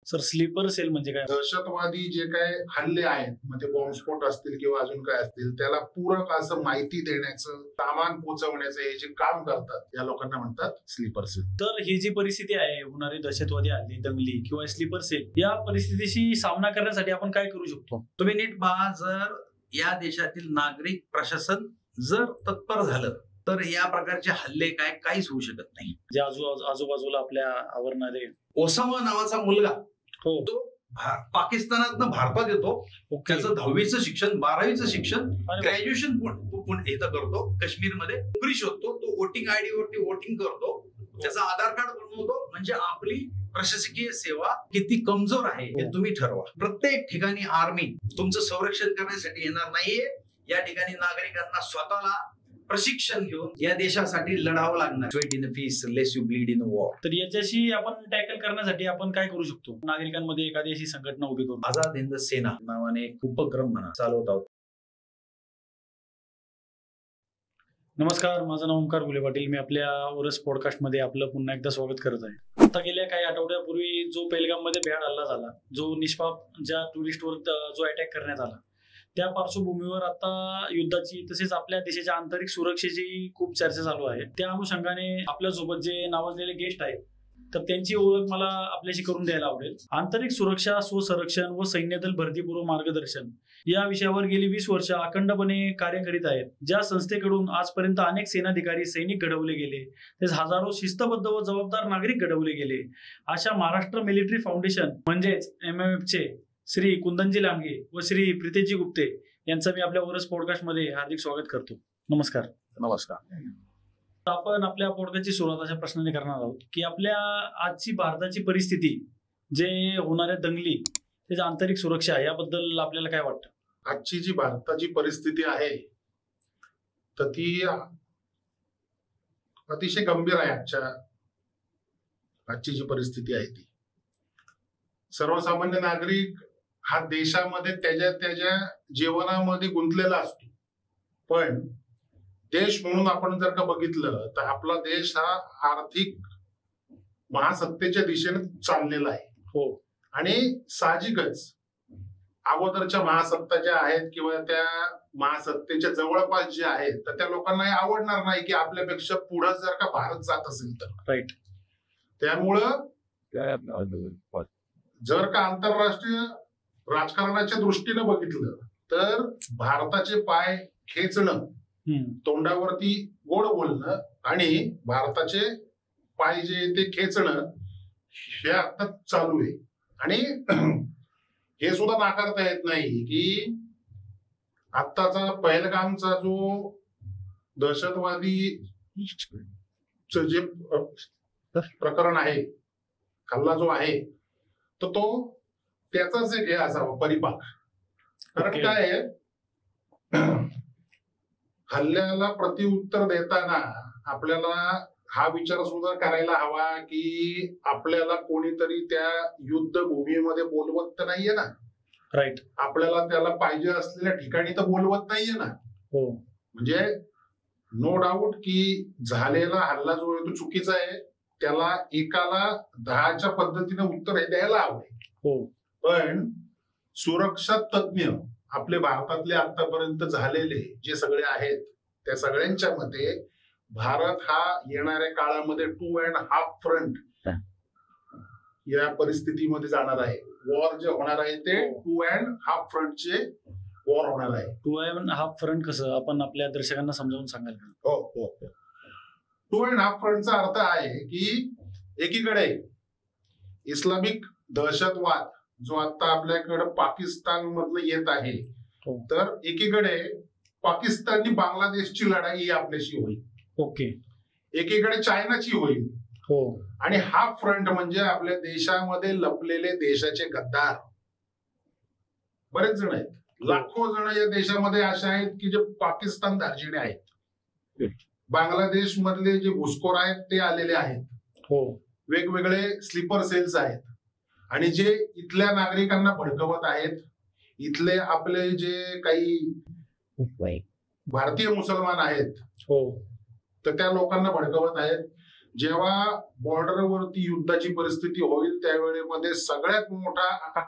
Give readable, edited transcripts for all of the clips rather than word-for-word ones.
Sir sleeper sale म्हणजे काय? दहशतवादी जे काय हल्ले आहेत, मग ते बॉम्बस्फोट असतील किंवा अजून काय असतील, त्याला पूरक असं माहिती देण्याचं, सामान पोहोचवण्याचं हे जे काम करतात, या लोकांना म्हणतात स्लीपर सेल. तर ही जी परिस्थिती आहे, होणारी दहशतवादी हल्ले, दंगली किंवा स्लीपर सेल, या परिस्थितीशी सामना करण्यासाठी आपण काय करू शकतो? तुम्ही नीट पहा, जर या देशातील नागरिक प्रशासन जर तत्पर झालं तर या प्रकारचे हल्ले काहीच होऊ शकत नाही. जे आजूबाजूला आपल्या आवरणारे ओसामा नावाचा मुलगा हो तो पाकिस्तानातनं भारतात येतो. त्याचं 10वीचं शिक्षण, 12वीचं शिक्षण, ग्रॅज्युएशन इथं करतो. काश्मीरमध्ये नोकरी शोधतो. तो वोटिंग आयडी वरती वोटिंग करतो. त्याचा आधार कार्ड बनवतो. म्हणजे आपली प्रशासकीय सेवा किती कमजोर आहे हे तुम्ही ठरवा. प्रत्येक ठिकाणी आर्मी तुमचं संरक्षण करण्यासाठी येणार नाहीये. या ठिकाणी नागरिकांना स्वतःला प्रशिक्षण घेऊन या देशासाठी लढावं लागणार. Sweat in peace, less you bleed in war. तर याच्याशी आपण टॅकल करण्यासाठी आपण काय करू शकतो? नागरिकांमध्ये एखादी अशी संघटना उभी करून आझाद हिंद सेना नावाने एक उपक्रम चालवत आहोत. नमस्कार, माझं नाव ओमकार गुले पाटील. मी आपल्या ओरस पॉडकास्ट मध्ये आपलं पुन्हा एकदा स्वागत करत आहे. आता गेल्या काही आठवड्यापूर्वी जो पेहलगाम मध्ये भ्याड हल्ला झाला, जो निष्पाप ज्या टुरिस्टवर जो अटॅक करण्यात आला, त्या पार्श्वभूमीवर आता युद्धाची तसेच आपल्या देशाच्या आंतरिक सुरक्षेची खूप चर्चा चालू आहे. त्या अनुषंगाने आपल्यासोबत जे नावाजलेले गेस्ट आहेत, तर त्यांची ओळख मला आपल्याशी करून द्यायला आवडेल. आंतरिक सुरक्षा, स्वसंरक्षण व सैन्यदल भरतीपूर्व मार्गदर्शन या विषयावर गेली 20 वर्ष अखंडपणे कार्य करीत आहेत. ज्या संस्थेकडून आजपर्यंत अनेक सेनाधिकारी, सैनिक घडवले गेले, तसेच हजारो शिस्तबद्ध व जबाबदार नागरिक घडवले गेले, अशा महाराष्ट्र मिलिटरी फाउंडेशन म्हणजेच MMF चे श्री कुंदनजी लांडगे व श्री प्रितेशजी गुप्ते यांचं मी आपल्या ओरस पॉडकास्ट मध्ये हार्दिक स्वागत करतो. नमस्कार. नमस्कार. आपण आपल्या पॉडकास्टची सुरुवात अशा प्रश्नाने करणार आहोत की आपल्या आजची भारताची परिस्थिती, जे होणाऱ्या दंगली, त्याची आंतरिक सुरक्षा, याबद्दल आपल्याला काय वाटतं? आजची जी भारताची परिस्थिती आहे तर ती अतिशय गंभीर आहे. आजची जी परिस्थिती आहे ती सर्वसामान्य नागरिक हा देशामध्ये त्याच्या जीवनामध्ये गुंतलेला असतो. पण देश म्हणून आपण जर का बघितलं तर आपला देश हा आर्थिक महासत्तेच्या दिशेने चाललेला आहे. हो. आणि साहजिकच अगोदरच्या महासत्ता ज्या आहेत किंवा त्या महासत्तेच्या जवळपास जे आहेत, तर त्या लोकांना हे आवडणार नाही की आपल्यापेक्षा पुढे जर का भारत जात असेल तर. राईट. त्यामुळं जर का आंतरराष्ट्रीय राजकारणाच्या दृष्टीने बघितलं तर भारताचे पाय खेचणं, तोंडावरती गोड बोलणं आणि भारताचे पाय जे ते खेचणं हे आता चालू आहे. आणि हे सुद्धा नाकारता येत नाही की आत्ताचा पहलगामचा जो दहशतवादी जे प्रकरण आहे, हल्ला जो आहे, तर तो त्याचाच एक हे असावा परिपाक. कारण काय आहे, हल्ल्याला प्रत्युत्तर देताना आपल्याला हा विचार सुद्धा करायला हवा की आपल्याला कोणीतरी त्या युद्धभूमीमध्ये बोलवत तर नाहीये ना. राईट. आपल्याला त्याला पाहिजे असलेल्या ठिकाणी तर बोलवत नाहीये ना. हो. म्हणजे नो डाऊट की झालेला हल्ला जो आहे तो चुकीचा आहे. त्याला एकाला 10च्या पद्धतीने उत्तर द्यायला हवंय. हो. पण सुरक्षा तज्ञ आपले भारतातले आतापर्यंत झालेले जे सगळे आहेत, त्या सगळ्यांच्या मते भारत हा येणाऱ्या काळामध्ये 2.5 फ्रंट या परिस्थितीमध्ये जाणार आहे. वॉर जे होणार आहे ते 2.5 फ्रंटचे वॉर होणार आहे. 2.5 फ्रंट कसं आपण आपल्या दर्शकांना समजावून सांगाल का? हो हो. 2.5 फ्रंटचा अर्थ आहे की एकीकडे इस्लामिक दहशतवाद जो आता आपल्याकडे पाकिस्तान मधलं येत आहे, तर एकीकडे पाकिस्ताननी बांगलादेशची लढाई ही आपल्याशी होईल. ओके. एकीकडे चायनाची होईल. हो. आणि हा फ्रंट म्हणजे आपल्या देशामध्ये लपलेले देशाचे गद्दार बरेच जण आहेत. लाखो जण या देशामध्ये असे आहेत की जे पाकिस्तान दार्जिने आहेत. बांगलादेश मधले जे घुसखोर आहेत ते आलेले आहेत. हो. वेगवेगळे स्लीपर सेल्स आहेत आणि जे इथल्या नागरिकांना भडकवत आहेत. इथले आपले जे काही भारतीय मुसलमान आहेत, हो, तर त्या लोकांना भडकवत आहेत. जेव्हा बॉर्डरवरती युद्धाची परिस्थिती होईल त्यावेळेमध्ये सगळ्यात मोठा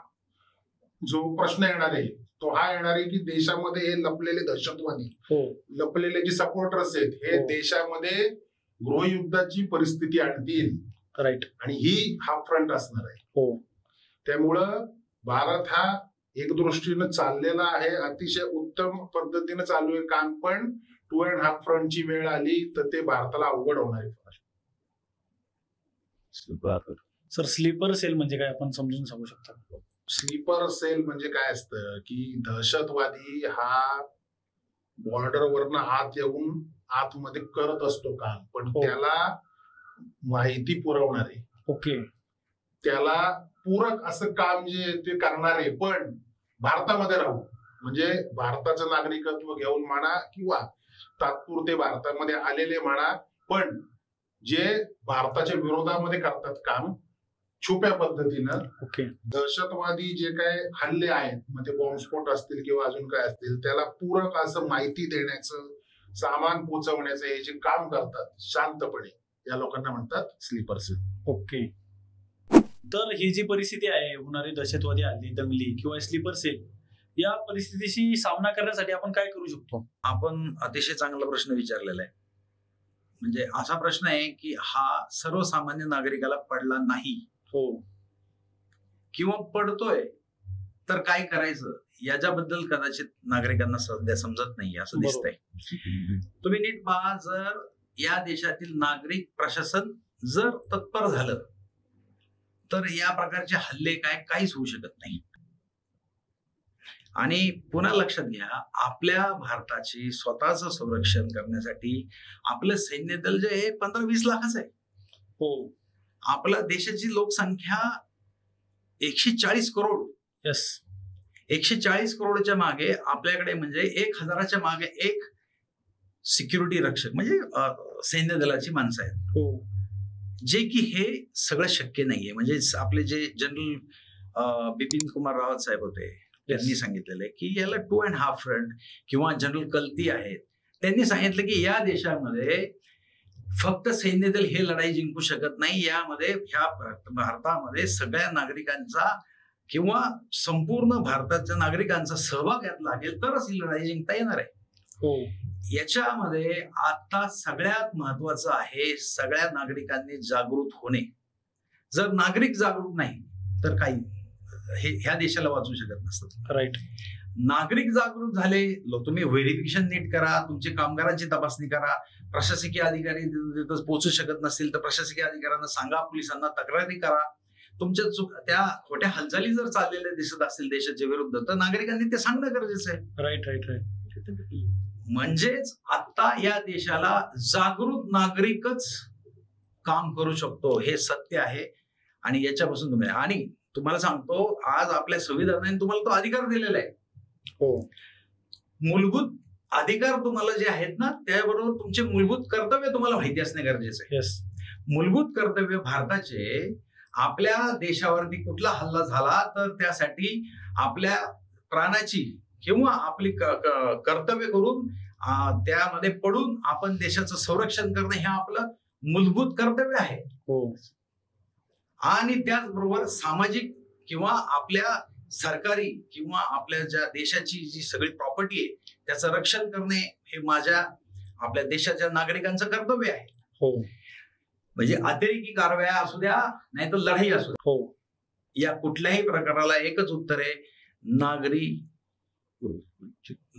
जो प्रश्न येणार आहे तो हा येणार आहे की देशामध्ये हे लपलेले दहशतवादी, लपलेले जे सपोर्टर्स आहेत हे देशामध्ये गृहयुद्धाची परिस्थिती आणतील. राईट. आणि ही हा फ्रंट असणार आहे. त्यामुळं भारत हा एक दृष्टीनं चाललेला आहे, अतिशय उत्तम पद्धतीने चालू आहे काम, पण 2.5 फ्रंटची वेळ आली तर ते भारताला अवघड होणार आहे. सर स्लीपर सेल म्हणजे काय आपण समजून सांगू शकता? स्लीपर सेल म्हणजे काय असतं की दहशतवादी हा बॉर्डरवरनं आत येऊन आतमध्ये करत असतो काम, पण त्याला माहिती पुरवणारे, त्याला पूरक असं काम जे ते करणारे पण भारतामध्ये राहून, म्हणजे भारताचं नागरिकत्व घेऊन म्हणा किंवा तात्पुरते भारतामध्ये आलेले म्हणा, पण जे भारताच्या विरोधामध्ये करतात काम छुप्या पद्धतीनं. दहशतवादी जे काय हल्ले आहेत, मग ते बॉम्बस्फोट असतील किंवा अजून काय असतील, त्याला पूरक असं माहिती देण्याचं, सामान पोहोचवण्याचं हे जे काम करतात शांतपणे, या लोकांना म्हणतात स्लीपर सेल. तर ही जी परिस्थिती आहे, होणारी दहशतवादी हल्ले, दंगली किंवा स्लीपर सेल, या परिस्थितीशी सामना करण्यासाठी आपण काय करू शकतो? आपण अतिशय चांगला प्रश्न विचारलेला आहे. म्हणजे असा प्रश्न आहे की हा सर्वसामान्य नागरिकाला पडला नाही किंवा पडतोय तर काय करायचं याच्याबद्दल कदाचित नागरिकांना सध्या समजत नाही असं दिसतंय. तुम्ही नीट पहा, जर या देशातील नागरिक प्रशासन जर तत्पर झालं तर या प्रकारचे हल्ले काहीच होऊ शकत नाही. आणि पुन्हा लक्षात घ्या, आपल्या भारताचे स्वतःचं संरक्षण करण्यासाठी आपलं सैन्य दल जे आहे 15-20 लाखाचं आहे. आपल्या देशाची लोकसंख्या 140 करोड. 140 करोडच्या मागे आपल्याकडे म्हणजे 1000च्या मागे एक सिक्युरिटी रक्षक म्हणजे सैन्य दलाची माणसं आहेत, जे की हे सगळं शक्य नाहीये. म्हणजे आपले जे जनरल बिपिन कुमार रावत साहेब होते, त्यांनी सांगितलेलं आहे की याला 2.5 फ्रंट किंवा जनरल कल्ती आहेत. त्यांनी सांगितलं की या देशामध्ये फक्त सैन्य दल हे लढाई जिंकू शकत नाही, यामध्ये ह्या भारतामध्ये सगळ्या नागरिकांचा किंवा संपूर्ण भारताच्या नागरिकांचा सहभाग यात लागेल तरच ही लढाई जिंकता येणार आहे. याच्यामध्ये आता सगळ्यात महत्वाचं आहे सगळ्या नागरिकांनी जागृत होणे. जर नागरिक जागरूक नाही तर काही ह्या देशाला वाचू शकत नसतं. राईट. नागरिक जागृत झाले, तुम्ही व्हेरिफिकेशन नीट करा, तुमची कामगारांची तपासणी करा, प्रशासकीय अधिकारी तिथं पोहोचू शकत नसतील तर प्रशासकीय अधिकाऱ्यांना सांगा, पोलिसांना तक्रारी करा. तुमच्या त्या खोट्या हालचाली जर चाललेल्या दिसत असतील देशाच्या विरुद्ध तर नागरिकांनी ते सांगणं गरजेचं आहे. राईट. म्हणजेच आता या देशाला जागृत नागरिकच काम करू शकतो, हे सत्य आहे. आणि याच्यापासून तुम्ही, आणि तुम्हाला सांगतो, आज आपल्या संविधानाने तुम्हाला तो अधिकार दिलेला आहे. मूलभूत अधिकार तुम्हाला जे आहेत ना, त्याबरोबर तुमचे मूलभूत कर्तव्य तुम्हाला माहिती असणे गरजेचं आहे. मूलभूत कर्तव्य भारताचे, आपल्या देशावरती कुठला हल्ला झाला तर त्यासाठी आपल्या प्राणाची किंवा आपली कर्तव्य करून त्यामध्ये पडून आपण देशाचं संरक्षण करणं हे आपलं मूलभूत कर्तव्य आहे. आणि त्याचबरोबर सामाजिक किंवा आपल्या सरकारी किंवा आपल्या ज्या देशाची जी सगळी प्रॉपर्टी आहे त्याचं रक्षण करणे हे आपल्या देशाच्या नागरिकांचं कर्तव्य आहे. म्हणजे अतिरेकी कारवाया असू द्या नाही तर लढाई असू द्या, या कुठल्याही प्रकाराला एकच उत्तर आहे,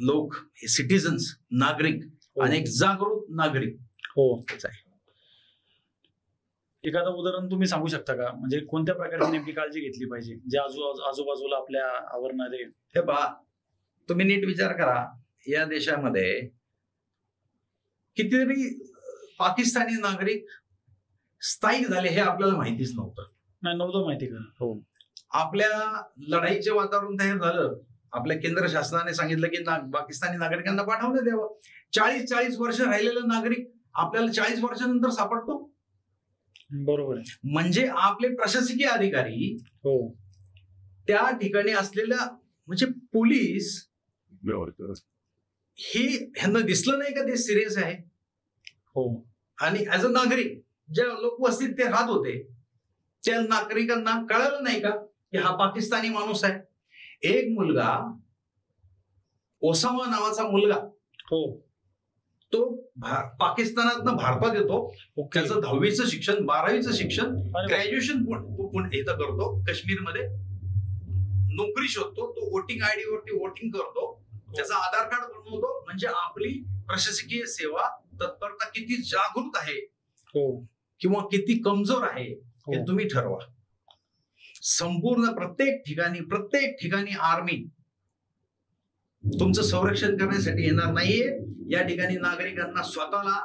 लोक हे सिटीजन्स, नागरिक आणि एक जागरूक नागरिक आहे. एखादं उदाहरण तुम्ही सांगू शकता का? म्हणजे कोणत्या प्रकारची नेमकी काळजी घेतली पाहिजे जे आजूबाजूला आपल्या आवरणारे? हे पहा, तुम्ही नीट विचार करा, या देशामध्ये कितीतरी पाकिस्तानी नागरिक स्थायिक झाले हे आपल्याला माहितीच नव्हतं. नव्हतं माहिती का? आपल्या लढाईचे वातावरण तयार झालं, आपल्या केंद्र शासनाने सांगितलं की पाकिस्तानी नागरिकांना पाठवण्यात द्यावं. 40 वर्ष राहिलेला नागरिक आपल्याला 40 वर्षानंतर सापडतो. बरोबर आहे. म्हणजे आपले प्रशासकीय अधिकारी त्या ठिकाणी असलेल्या म्हणजे पोलीस हे ह्यांना दिसलं नाही का ते सिरियस आहे. आणि ऍज अ नागरिक ज्या लोकवस्तीत ते राहत होते त्या नागरिकांना कळलं नाही का की हा पाकिस्तानी माणूस आहे. एक मुलगा, ओसामा नावाचा मुलगा, हो तो पाकिस्तानातनं भारतात येतो. त्याचं 10वीचं शिक्षण, 12वीचं शिक्षण, ग्रॅज्युएशन इथं करतो. काश्मीरमध्ये नोकरी शोधतो. तो वोटिंग आयडी वरती वोटिंग करतो. त्याचा आधार कार्ड बनवतो. म्हणजे आपली प्रशासकीय सेवा तत्परता किती जागृत आहे किंवा किती कमजोर आहे हे तुम्ही ठरवा. संपूर्ण प्रत्येक ठिकाणी आर्मी तुमचं संरक्षण करण्यासाठी येणार नाहीये. या ठिकाणी नागरिकांना स्वतःला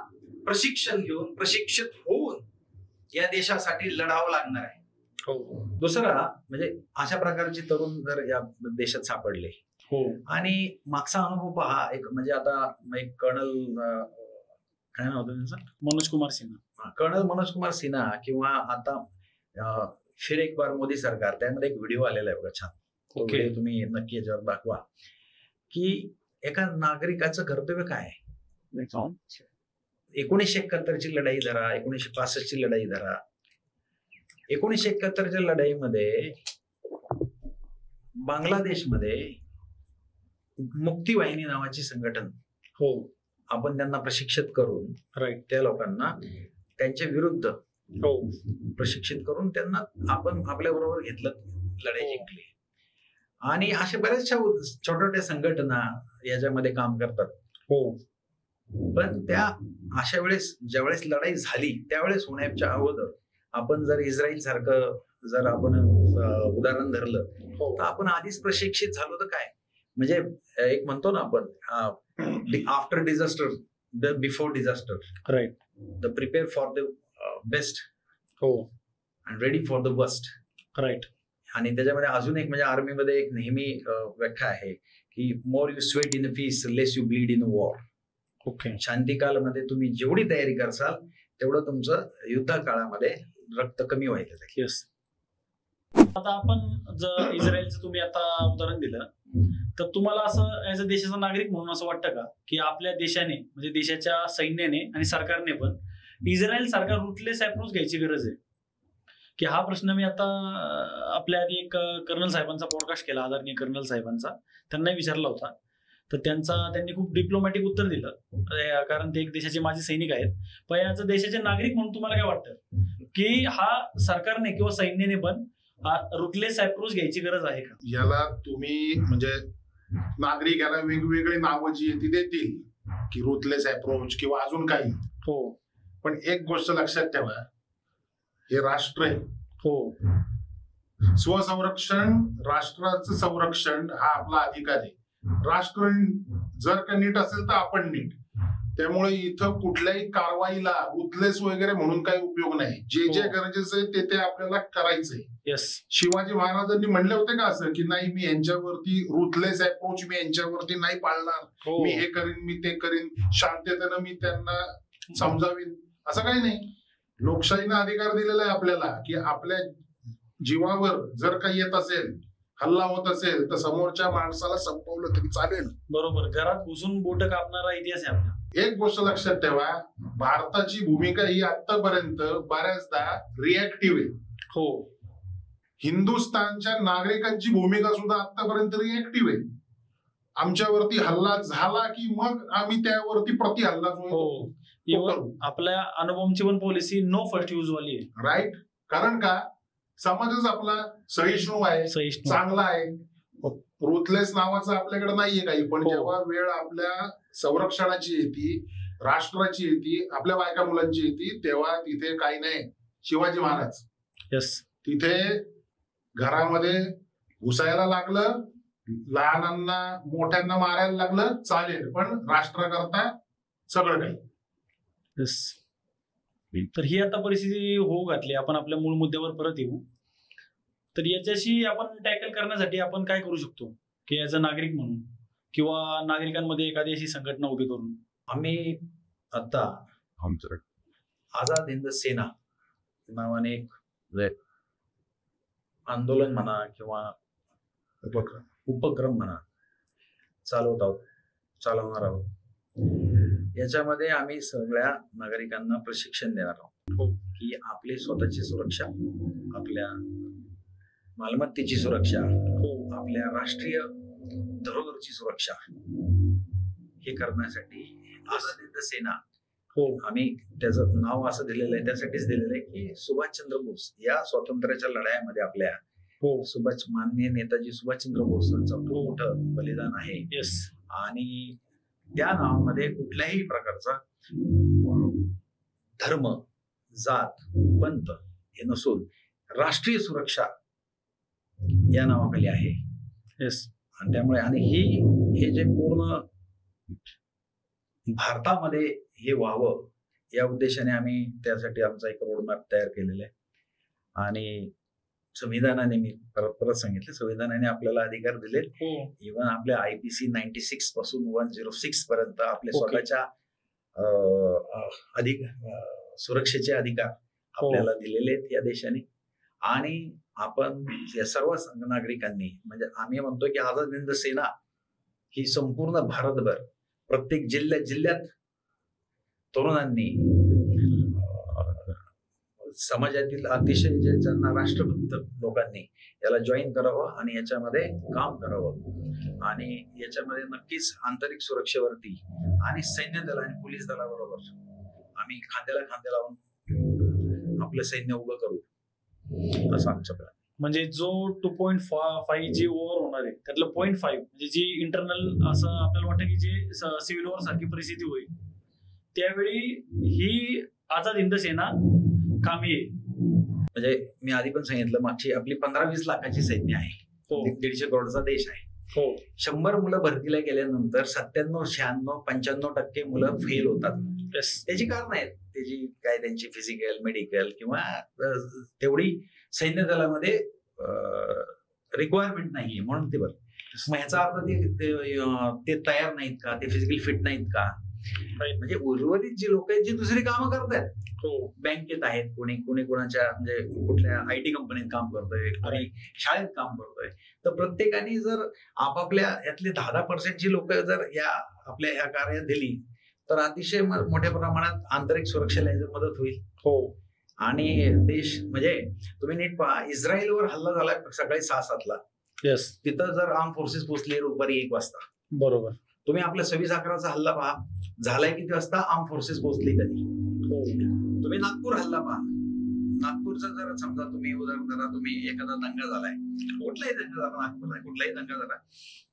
प्रशिक्षण घेऊन, प्रशिक्षित होऊन या देशासाठी लढावं लागणार आहे. दुसरा म्हणजे अशा प्रकारचे तरुण जर या देशात सापडले आणि मागचा अनुभव पहा. एक म्हणजे आता एक कर्नल, काय नाव होतं त्यांचं, मनोज कुमार सिन्हा, कर्नल मनोज कुमार सिन्हा, किंवा आता फिर एक बार मोदी सरकार, त्यामध्ये एक व्हिडिओ आलेला आहे बघा छान. तो तुम्ही नक्की याच्यावर दाखवा की एका नागरिकाचं कर्तव्य काय आहे. 1971ची लढाई धरा, 1965ची लढाई धरा. 1971च्या लढाईमध्ये बांगलादेशमध्ये मुक्ती वाहिनी नावाची संघटन, आपण त्यांना प्रशिक्षित करून त्या लोकांना त्यांच्या विरुद्ध प्रशिक्षित करून त्यांना आपण आपल्या बरोबर घेतलं, लढाई जिंकली. आणि अशा बऱ्याचशा छोट्या संघटना याच्यामध्ये काम करतात. पण त्या अशा वेळेस ज्यावेळेस लढाई झाली त्यावेळेस होण्याच्या अगोदर आपण जर इस्रायल सारखं जर आपण उदाहरण धरलं तर आपण आधीच प्रशिक्षित झालो तर काय, म्हणजे एक म्हणतो ना आपण after disaster the before disaster, right, the prepare for the best and ready for the worst, right. आणि त्याच्यामध्ये अजून एक म्हणजे आर्मीमध्ये एक नेहमी व्याख्या आहे की more you sweat in peace less you bleed in war. शांती काळामध्ये तुम्ही जेवढी तयारी करसाल तेवढं तुमचं युद्ध काळामध्ये रक्त कमी व्हायला जाईल. येस. आता आपण जर इस्रायलचं तुम्ही आता उदाहरण दिलं तर तुम्हाला असं ऍज अ देशाचा नागरिक म्हणून असं वाटतं का की आपल्या देशाने म्हणजे देशाच्या सैन्याने आणि सरकारने पण इस्रायल सारखा रुटलेस अप्रोच घ्यायची गरज आहे की हा प्रश्न मी आता आपल्या आधी एक कर्नल साहेबांचा पॉडकास्ट केला, आदरणीय कर्नल साहेबांचा, त्यांनाही विचारला होता. तर त्यांनी खूप डिप्लोमॅटिक उत्तर दिलं कारण ते एक देशाचे माजी सैनिक आहेत. पण याचं देशाचे नागरिक म्हणून तुम्हाला काय वाटतं की हा सरकारने किंवा सैन्याने पण रुटलेस अप्रोच घ्यायची गरज आहे का? याला तुम्ही म्हणजे नागरिक याला वेगवेगळी नावं जी ती देतील की रुटलेस अप्रोच किंवा अजून काही. पण एक गोष्ट लक्षात ठेवा, हे राष्ट्र आहे. स्वसंरक्षण, राष्ट्राचं संरक्षण हा आपला अधिकार आहे. राष्ट्र जर का नीट असेल तर आपण नीट. त्यामुळे इथं कुठल्याही कारवाईला रुथलेस वगैरे म्हणून काही उपयोग नाही. जे जे गरजेचं आहे ते आपल्याला करायचंय. शिवाजी महाराजांनी म्हणले होते का असं की नाही मी यांच्यावरती रुथलेस अप्रोच मी यांच्यावरती नाही पाळणार, मी हे करीन मी ते करीन, शांततेनं मी त्यांना समजावीन, असं काही नाही. लोकशाहीनं अधिकार दिलेला आहे आपल्याला की आपल्या जीवावर जर काही येत असेल, हल्ला होत असेल तर समोरच्या माणसाला संपवलं तरी चालेल. बरोबर. घरात घुसून बोट कापणारा इतिहास आहे आपला. एक गोष्ट लक्षात ठेवा, भारताची भूमिका ही आतापर्यंत बऱ्याचदा रिएक्टिव्ह आहे. हिंदुस्थानच्या नागरिकांची भूमिका सुद्धा आतापर्यंत रिएक्टिव्ह आहे. आमच्यावरती हल्ला झाला की मग आम्ही त्यावरती प्रति हल्ला आपल्या अनुभवची पण पॉलिसी नो फर्स्ट यूज वाली आहे. राईट. कारण का समाजच आपला सहिष्णू आहे, चांगला आहे. रुथलेस नावाचं आपल्याकडे नाहीये काही. पण जेव्हा वेळ आपल्या संरक्षणाची येते, राष्ट्राची येते, आपल्या बायका मुलांची येते, तेव्हा तिथे काही नाही. शिवाजी महाराज तिथे घरामध्ये घुसायला लागलं, लहानांना मोठ्यांना मारायला लागलं चालेल, पण राष्ट्राकरता सगळं काही. तर ही आता परिस्थिती होऊ घातली. आपण आपल्या मूळ मुद्द्यावर परत येऊ. तर याच्याशी आपण टॅकल करण्यासाठी आपण काय करू शकतो की ऍज अ नागरिक म्हणून किंवा नागरिकांमध्ये एखादी अशी संघटना उभी करून? आम्ही आता आझाद हिंद सेना नावाने एक आंदोलन म्हणा किंवा उपक्रम म्हणा चालवणार आहोत. याच्यामध्ये आम्ही सगळ्या नागरिकांना प्रशिक्षण देणार आहोत. हो. की आपली स्वतःची सुरक्षा, आपल्या मालमत्तेची सुरक्षा, आपल्या राष्ट्रीय धरोहरची सुरक्षा हे करण्यासाठी आझाद हिंद सेना, आम्ही त्याचं नाव असं दिलेलं आहे त्यासाठीच दिलेलं आहे की सुभाषचंद्र बोस या स्वातंत्र्याच्या लढाईमध्ये आपल्या माननीय नेताजी सुभाषचंद्र बोसांचं खूप मोठं बलिदान आहे. आणि त्या नावामध्ये कुठल्याही प्रकारचा धर्म, जात, पंथ हे नसून राष्ट्रीय सुरक्षा या नावाखाली आहे. आणि त्यामुळे आणि हे जे पूर्ण भारतामध्ये हे व्हावं या उद्देशाने आम्ही त्यासाठी आमचा एक रोडमॅप तयार केलेला आहे. आणि संविधानाने, मी परत सांगितलं, संविधानाने आपल्याला अधिकार दिले. इव्हन आपल्या IPC 96 पासून 106 पर्यंत आपल्या स्वतःच्या सुरक्षेचे अधिकार आपल्याला दिलेले आहेत या देशाने. आणि आपण या सर्व नागरिकांनी, म्हणजे आम्ही म्हणतो की आझाद हिंद सेना ही संपूर्ण भारतभर प्रत्येक जिल्ह्यात तरुणांनी, समाजातील अतिशय जे ज्यांना राष्ट्रभक्त लोकांनी याला जॉईन करावं आणि याच्यामध्ये काम करावं. आणि याच्यामध्ये नक्कीच आंतरिक सुरक्षेवरती आणि सैन्य दल आणि पोलीस दलाबरोबर आम्ही खांद्याला खांदा लावून आपलं सैन्य उभं करू असं आमचं प्लॅन. म्हणजे जो 2.5 जी ओव्हर होणार आहे त्यातलं 0.5 म्हणजे जी इंटरनल असं आपल्याला वाटतं की जे सिव्हिल वॉर सारखी परिस्थिती होईल त्यावेळी ही आझाद हिंद सेना कामी येईल. म्हणजे मी आधी पण सांगितलं, मागची आपली 15-20 लाखाची सैन्य आहे. 150 करोडचा देश आहे. 100 मुलं भरतीला गेल्यानंतर 97, 96, 95% मुलं फेल होतात. त्याची कारण आहेत, त्याची काय त्यांची फिजिकल, मेडिकल किंवा तेवढी सैन्य दलामध्ये रिक्वायरमेंट नाहीये म्हणून ते बरं. मग ह्याचा अर्थ ते तयार नाहीत का, ते फिजिकली फिट नाहीत का? म्हणजे उर्वरित जी लोक आहेत जी दुसरी कामं करतात, बँकेत आहेत, कोणी कोणाच्या म्हणजे कुठल्या IT कंपनीत काम करतोय, कोणी शाळेत काम करतोय, तर प्रत्येकाने जर आपापल्या यातली 10% जी लोक जर या आपल्या ह्या कार्यात दिली तर अतिशय मोठ्या प्रमाणात आंतरिक सुरक्षेला मदत होईल. आणि देश, म्हणजे तुम्ही नीट पहा, इस्रायलवर हल्ला झाला सकाळी 6-7ला. तिथं जर आर्म फोर्सेस पोहोचले दुपारी 1 वाजता. बरोबर. तुम्ही आपल्या 26/11चा हल्ला पहा, झालाय किती वाजता, आर्म फोर्सेस पोहोचले कधी. तुम्ही नागपूर हल्ला पहा, नागपूरचा जर समजा तुम्ही उदाहरण धरा, तुम्ही एखादा दंगा झालाय, कुठलाही दंगा झाला नागपूरला, कुठलाही दंगा झाला,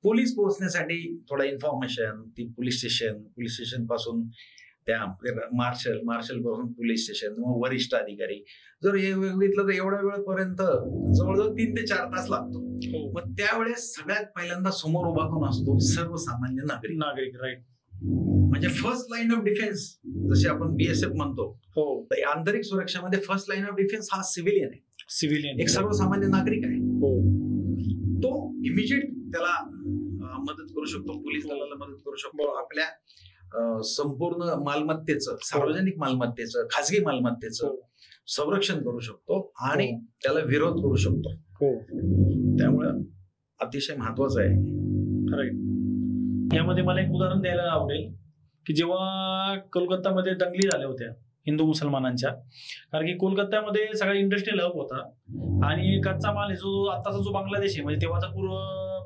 पोलीस पोहोचण्यासाठी थोडा इन्फॉर्मेशन, ती पोलीस स्टेशन पासून त्या मार्शल पासून पोलीस स्टेशन, मग वरिष्ठ अधिकारी, जर हे बघितलं तर एवढ्या वेळपर्यंत जवळजवळ 3 ते 4 तास लागतो. मग त्यावेळेस सगळ्यात पहिल्यांदा समोर उभा कोण असतो? सर्वसामान्य नागरिक. राईट. म्हणजे फर्स्ट लाईन ऑफ डिफेन्स, जसे आपण BSF म्हणतो, तर आंतरिक सुरक्षेमध्ये फर्स्ट लाईन ऑफ डिफेन्स हा सिव्हिलियन एक सर्वसामान्य नागरिक आहे. तो इमिजिएट त्याला मदत करू शकतो, पोलीस दलाला मदत करू शकतो, आपल्या संपूर्ण मालमत्तेचं, सार्वजनिक मालमत्तेचं, खाजगी मालमत्तेचं संरक्षण करू शकतो आणि त्याला विरोध करू शकतो. त्यामुळे अतिशय महत्वाचं आहे. राईट. यामध्ये मला एक उदाहरण द्यायला आवडेल की जेव्हा कोलकातामध्ये दंगली झाल्या होत्या हिंदू मुसलमानांच्या, कारण की कोलकात्यामध्ये सगळा इंडस्ट्रियल हब होता आणि कच्चा माल आहे जो आताचा जो बांगलादेश आहे, म्हणजे तेव्हाचा पूर्व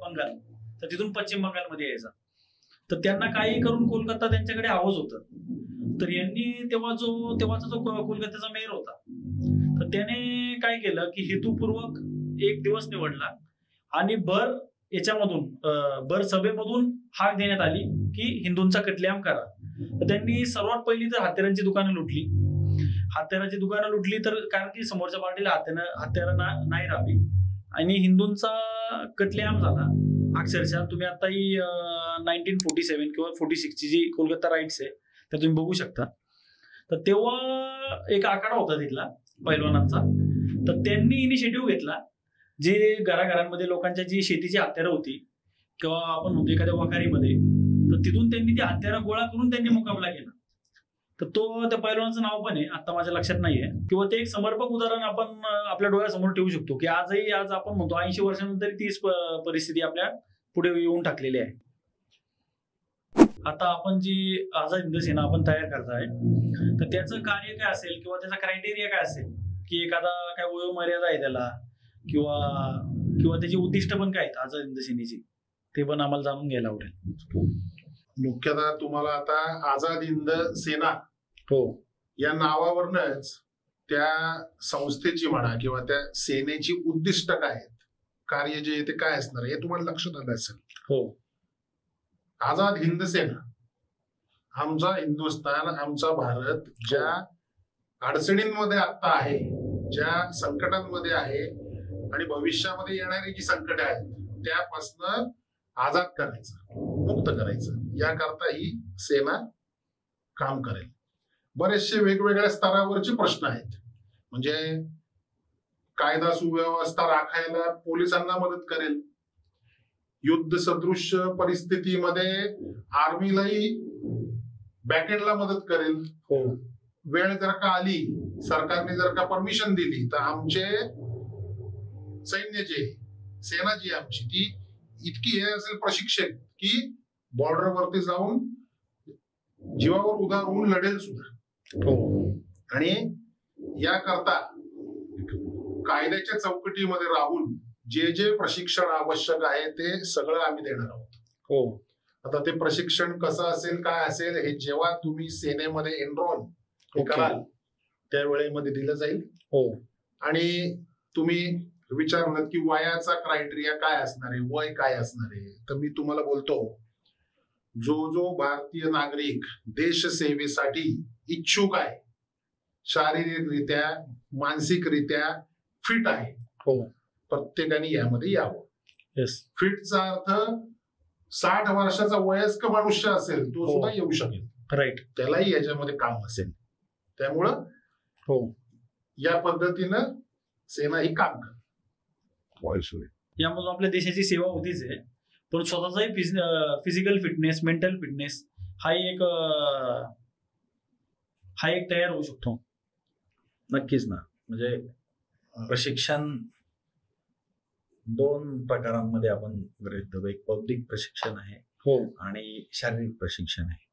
बंगाल, तर तिथून पश्चिम बंगालमध्ये यायचा. तर त्यांना काही करून कोलकाता त्यांच्याकडे हवंच होतं. तर यांनी तेव्हाचा जो कोलकात्याचा मेयर होता, तर त्याने काय केलं की हेतुपूर्वक एक दिवस निवडला आणि भर सभेमधून हाक देण्यात आली की हिंदूंचा कत्लेआम करा. तर त्यांनी सर्वात पहिली तर हत्यारांची दुकानं लुटली. तर कारण की समोरच्या पार्टीला हत्यारं नाही राहावी आणि हिंदूंचा कत्लेआम झाला अक्षरशः. तुम्ही आता ही 1947 किंवा 46 ची जी कोलकाता राईट्स आहे त्या तुम्ही बघू शकता. तर तेव्हा एक आखाडा होता तिथला पैलवानांचा, तर त्यांनी इनिशिएटिव्ह घेतला, जे घराघरांमध्ये लोकांच्या जी शेतीची हत्यारं होती किंवा आपण म्हणतो एखाद्या वखारीमध्ये, तर तिथून त्यांनी ती हत्यारं गोळा करून त्यांनी मुकाबला केला. तर त्या पैलवानाचं नाव पण आहे, आता माझ्या लक्षात नाहीये. किंवा ते एक समर्पक उदाहरण आपण आपल्या डोळ्यासमोर ठेवू शकतो की आज आपण म्हणतो 80 वर्षानंतर तीच परिस्थिती आपल्या पुढे येऊन टाकलेली आहे. आता आपण जी आझाद हिंद सेना आपण तयार करताय तर त्याचं कार्य काय असेल किंवा त्याचा क्रायटेरिया काय असेल की एखादा काय वयोमर्यादा आहे त्याला किंवा किंवा त्याची उद्दिष्ट पण काय आहेत आझाद हिंद सेनेची ते पण आम्हाला जाणून घ्यायला आवडेल. मुख्यतः तुम्हाला आता आझाद हिंद सेना हो या नावावरनच त्या संस्थेची म्हणा किंवा त्या सेनेची उद्दिष्ट काय आहेत, कार्य जे आहे ते काय असणार हे तुम्हाला लक्षात आलं असेल. हो आझाद हिंद सेना, आमचा हिंदुस्थान, आमचा भारत ज्या अडचणींमध्ये आता आहे, ज्या संकटांमध्ये आहे आणि भविष्यामध्ये येणारी जी संकटे आहेत त्यापासून आझाद करायचं, मुक्त करायचं, याकरता ही सेना काम करेल. बरेचसे वेगवेगळ्या स्तरावरचे प्रश्न आहेत, म्हणजे कायदा सुव्यवस्था राखायला पोलिसांना मदत करेल, युद्ध सदृश परिस्थितीमध्ये आर्मीलाही बॅकएंडला मदत करेल. हो वेळ जर का आली, सरकारने जर का परमिशन दिली तर आमचे सैन्य जे सेना जी आमची ती इतकी हे असेल प्रशिक्षक की बॉर्डरवरती जाऊन जीवावर उदार होऊन लढेल सुद्धा. हो आणि याकरता कायद्याच्या चौकटीमध्ये राहून जे जे प्रशिक्षण आवश्यक आहे ते सगळं आम्ही देणार आहोत. हो आता ते प्रशिक्षण कसं असेल, काय असेल, हे जेव्हा तुम्ही सेनेमध्ये एनरोल कराल त्या वेळेमध्ये दिलं जाईल. हो आणि तुम्ही विचारलं की वयाचा क्रायटेरिया काय असणार आहे, वय काय असणार आहे, तर मी तुम्हाला बोलतो, जो जो भारतीय नागरिक देश सेवेसाठी इच्छुक आहे, शारीरिकरित्या मानसिकरित्या फिट आहे, हो प्रत्येकाने यामध्ये यावं. येस फिटचा अर्थ 60 वर्षाचा वयस्क मनुष्य असेल तो सुद्धा येऊ शकेल, राईट. त्यालाही याच्यामध्ये काम असेल. त्यामुळं हो या पद्धतीनं सेना ही काम करते. यामधून आपल्या देशाची सेवा होतीच आहे, पण स्वतःचाही फिजिकल फिटनेस, मेंटल फिटनेस हा एक तयार होऊ शकतो. नक्कीच ना. म्हणजे प्रशिक्षण 2 प्रकारांमध्ये आपण गृहीत, एक बौद्धिक प्रशिक्षण आहे हो आणि शारीरिक प्रशिक्षण आहे.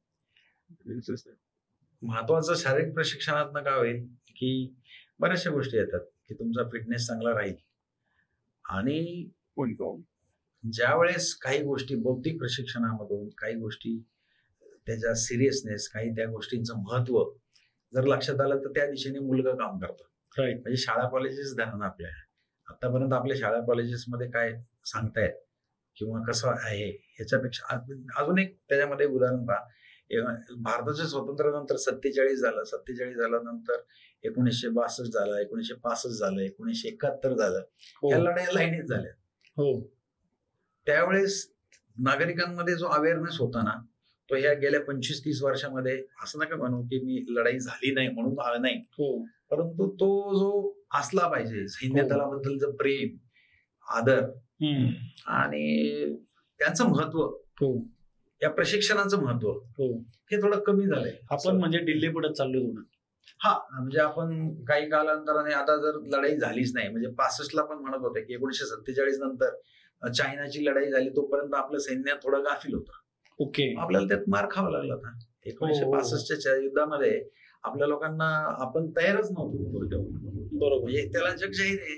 महत्वाचं शारीरिक प्रशिक्षणातनं काय होईल की बऱ्याचशा गोष्टी येतात की तुमचा फिटनेस चांगला राहील. आणि ज्या वेळेस काही गोष्टी बौद्धिक प्रशिक्षणामधून काही गोष्टी त्याच्या सिरियसनेस, काही त्या गोष्टींचं महत्व जर लक्षात आलं तर त्या दिशेने मुलगा काम करतं. राईट. म्हणजे शाळा कॉलेजेस धरण आपल्या आतापर्यंत आपल्या शाळा कॉलेजेसमध्ये काय सांगतायत किंवा कसं आहे ह्याच्यापेक्षा अजून एक त्याच्यामध्ये उदाहरण पहा. भारताच्या स्वातंत्र्यानंतर 47 झालं, 47 झाल्यानंतर 1962 झालं, 1965 झालं, 1971 झालं, या लढाया लाईनीत झाल्या. हो त्यावेळेस नागरिकांमध्ये जो अवेअरनेस होता ना, तो ह्या गेल्या 25-30 वर्षामध्ये असं नका म्हणू की मी लढाई झाली नाही म्हणून आलं नाही, हो परंतु तो जो असला पाहिजे सैन्य दलाबद्दलचं प्रेम, आदर आणि त्यांचं महत्व, हो या प्रशिक्षणाचं महत्व हो हे थोडं कमी झालंय. आपण म्हणजे दिल्ली पुढे चाललो थोडं. हा म्हणजे आपण काही कालांतराने आता जर लढाई झालीच नाही, म्हणजे 65 ला पण म्हणत होते की 1947 नंतर चायनाची लढाई झाली तोपर्यंत आपलं सैन्य थोडं गाफील होतं. ओके. आपल्याला त्यात मार खावा लागला होता. 1965च्या युद्धामध्ये आपल्या लोकांना आपण तयारच नव्हतो. बरोबर. म्हणजे त्याला जग जाहीर आहे.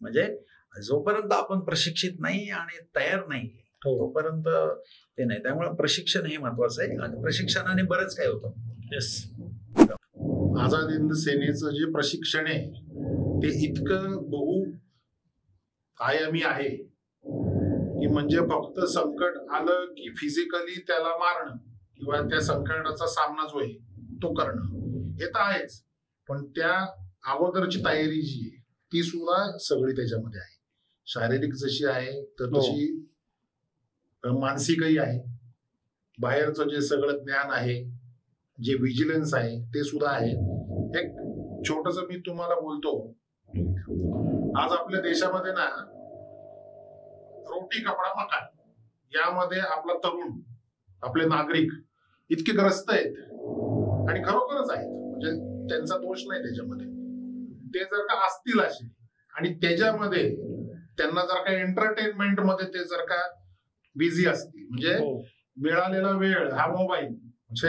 म्हणजे जोपर्यंत आपण प्रशिक्षित नाही आणि तयार नाही तोपर्यंत ते नाही. त्यामुळे प्रशिक्षण हे महत्वाचं आहे आणि प्रशिक्षणाने बरंच काय होतं. येस. आझाद हिंद सेनेचं जे प्रशिक्षण आहे ते इतकं बहु आयामी आहे की म्हणजे फक्त संकट आलं की फिजिकली त्याला मारणं किंवा त्या संकटाचा सामना जो आहे तो करणं हे तर आहेच, पण त्या अगोदरची तयारी जी आहे ती सुद्धा सगळी त्याच्यामध्ये आहे. शारीरिक जशी आहे तर तशी मानसिकही आहे. बाहेरचं जे सगळं ज्ञान आहे, जे विजिलन्स आहे ते सुद्धा आहे. एक छोटस मी तुम्हाला बोलतो, आज आपल्या देशामध्ये ना रोटी कपडा मकान यामध्ये आपला तरुण, आपले नागरिक इतके ग्रस्त आहेत आणि खरोखरच आहेत, म्हणजे त्यांचा दोष नाही त्याच्यामध्ये. ते जर का असतील असे आणि त्याच्यामध्ये त्यांना जर का एंटरटेनमेंट मध्ये ते जर का बिझी असतील, म्हणजे मिळालेला वेळ हा मोबाईल, म्हणजे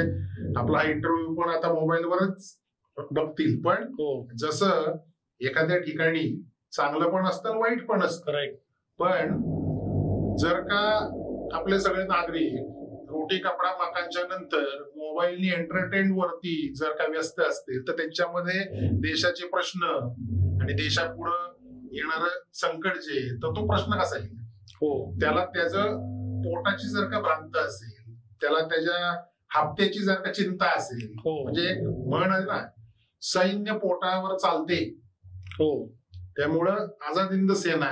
आपला इंटरव्ह्यू पण आता मोबाईलवरच बघतील. पण हो जसं एखाद्या ठिकाणी चांगलं पण असतं वाईट पण असतं. राईट. पण जर का आपले सगळे नागरिक रोटी कपडा मकानच्या नंतर मोबाईलनी एंटरटेन वरती जर का व्यस्त असतील तर त्यांच्यामध्ये देशाचे प्रश्न आणि देशापुढं येणार संकट जे, तर तो प्रश्न कसा येईल? हो त्याला त्याचं पोटाची जर का भ्रांत असेल, त्याला त्याच्या हप्त्याची जर का चिंता असेल, हो म्हणजे एक म्हण आहे ना, सैन्य पोटावर चालते. हो त्यामुळं आझाद हिंद सेना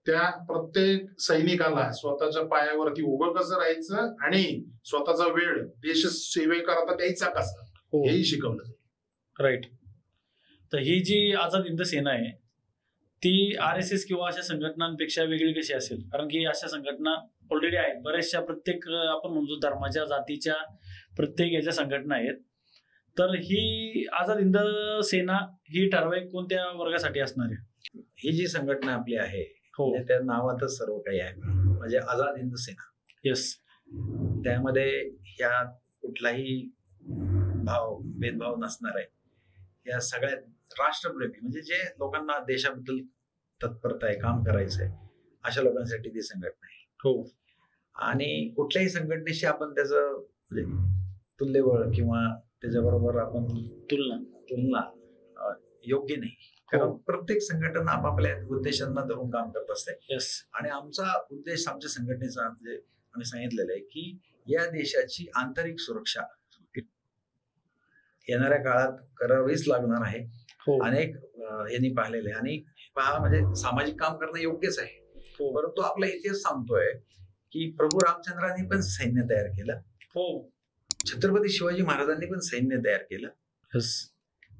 त्या प्रत्येक सैनिकाला स्वतःच्या पायावरती उभं कसं राहायचं आणि स्वतःचा वेळ देश सेवेकरता द्यायचा कसा, हो हेही शिकवलं जाईल. राईट. तर ही जी आझाद हिंद सेना आहे ती RSS किंवा अशा संघटनांपेक्षा वेगळी कशी असेल? कारण की अशा संघटना ऑलरेडी आहेत बऱ्याचशा, प्रत्येक आपण म्हणतो धर्माच्या जातीच्या प्रत्येक याच्या संघटना आहेत. तर ही आझाद हिंद सेना ही ठराविक कोणत्या वर्गासाठी असणार आहे? ही जी संघटना आपली आहे हो म्हणजे त्या नावातच सर्व काही आहे, म्हणजे आझाद हिंद सेना. येस. त्यामध्ये ह्या कुठलाही भेदभाव नसणार आहे. या सगळ्यात राष्ट्रप्रेमी म्हणजे जे लोकांना देशाबद्दल तत्परता आहे, काम करायचं आहे, अशा लोकांसाठी ती संघटना आहे. हो. आणि कुठल्याही संघटनेशी आपण त्याचं म्हणजे तुल्यबळ किंवा त्याच्याबरोबर आपण तुलना योग्य नाही. कारण प्रत्येक संघटना आपापल्या उद्देशांना धरून काम करत असते. येस. आणि आमचा उद्देश आमच्या संघटनेचा म्हणजे आम्ही सांगितलेलं आहे की या देशाची आंतरिक सुरक्षा येणाऱ्या काळात करावीच लागणार आहे. हो अनेक यांनी पाहिलेले आणि पहा म्हणजे सामाजिक काम करणं योग्यच आहे. हो परंतु आपला इतिहास सांगतोय की प्रभू रामचंद्रांनी पण सैन्य तयार केलं, हो छत्रपती शिवाजी महाराजांनी पण सैन्य तयार केलं. येस.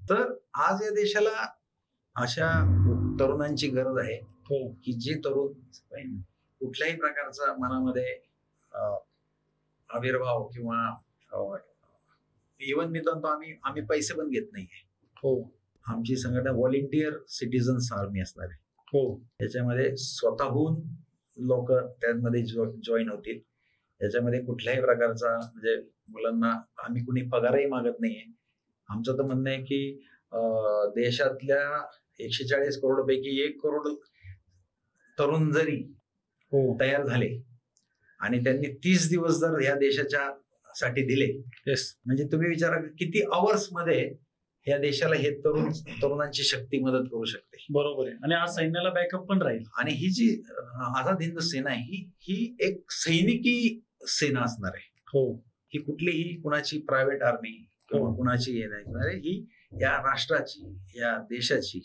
तर आज या देशाला अशा तरुणांची गरज आहे हो की जे तरुण कुठल्याही प्रकारचा मनामध्ये आविर्भाव किंवा इव्हन मी म्हणतो आम्ही पैसे पण घेत नाहीये. हो आमची संघटना व्हॉलेंटियर सिटीजन्स आर्मी असणार आहे. हो त्याच्यामध्ये स्वतःहून लोक त्यामध्ये जॉईन होतील. त्याच्यामध्ये कुठल्याही प्रकारचा म्हणजे मुलांना आम्ही कुणी पगारही मागत नाहीये. आमचं तर म्हणणं आहे की देशातल्या 140 करोड पैकी 1 करोड तरुण जरी हो तयार झाले आणि त्यांनी 30 दिवस जर या देशाच्या साठी दिले, येस. म्हणजे तुम्ही विचारा किती आवर्स मध्ये या देशाला हे तरुणांची शक्ती मदत करू शकते. बरोबर आहे. आणि आज सैन्याला बॅकअप पण राहील. आणि ही जी आझाद हिंद सेना आहे ही एक सैनिकी सेना असणार आहे. हो ही कुठलीही कुणाची प्रायव्हेट आर्मी किंवा कुणाची हे नाही. ही या राष्ट्राची, या देशाची,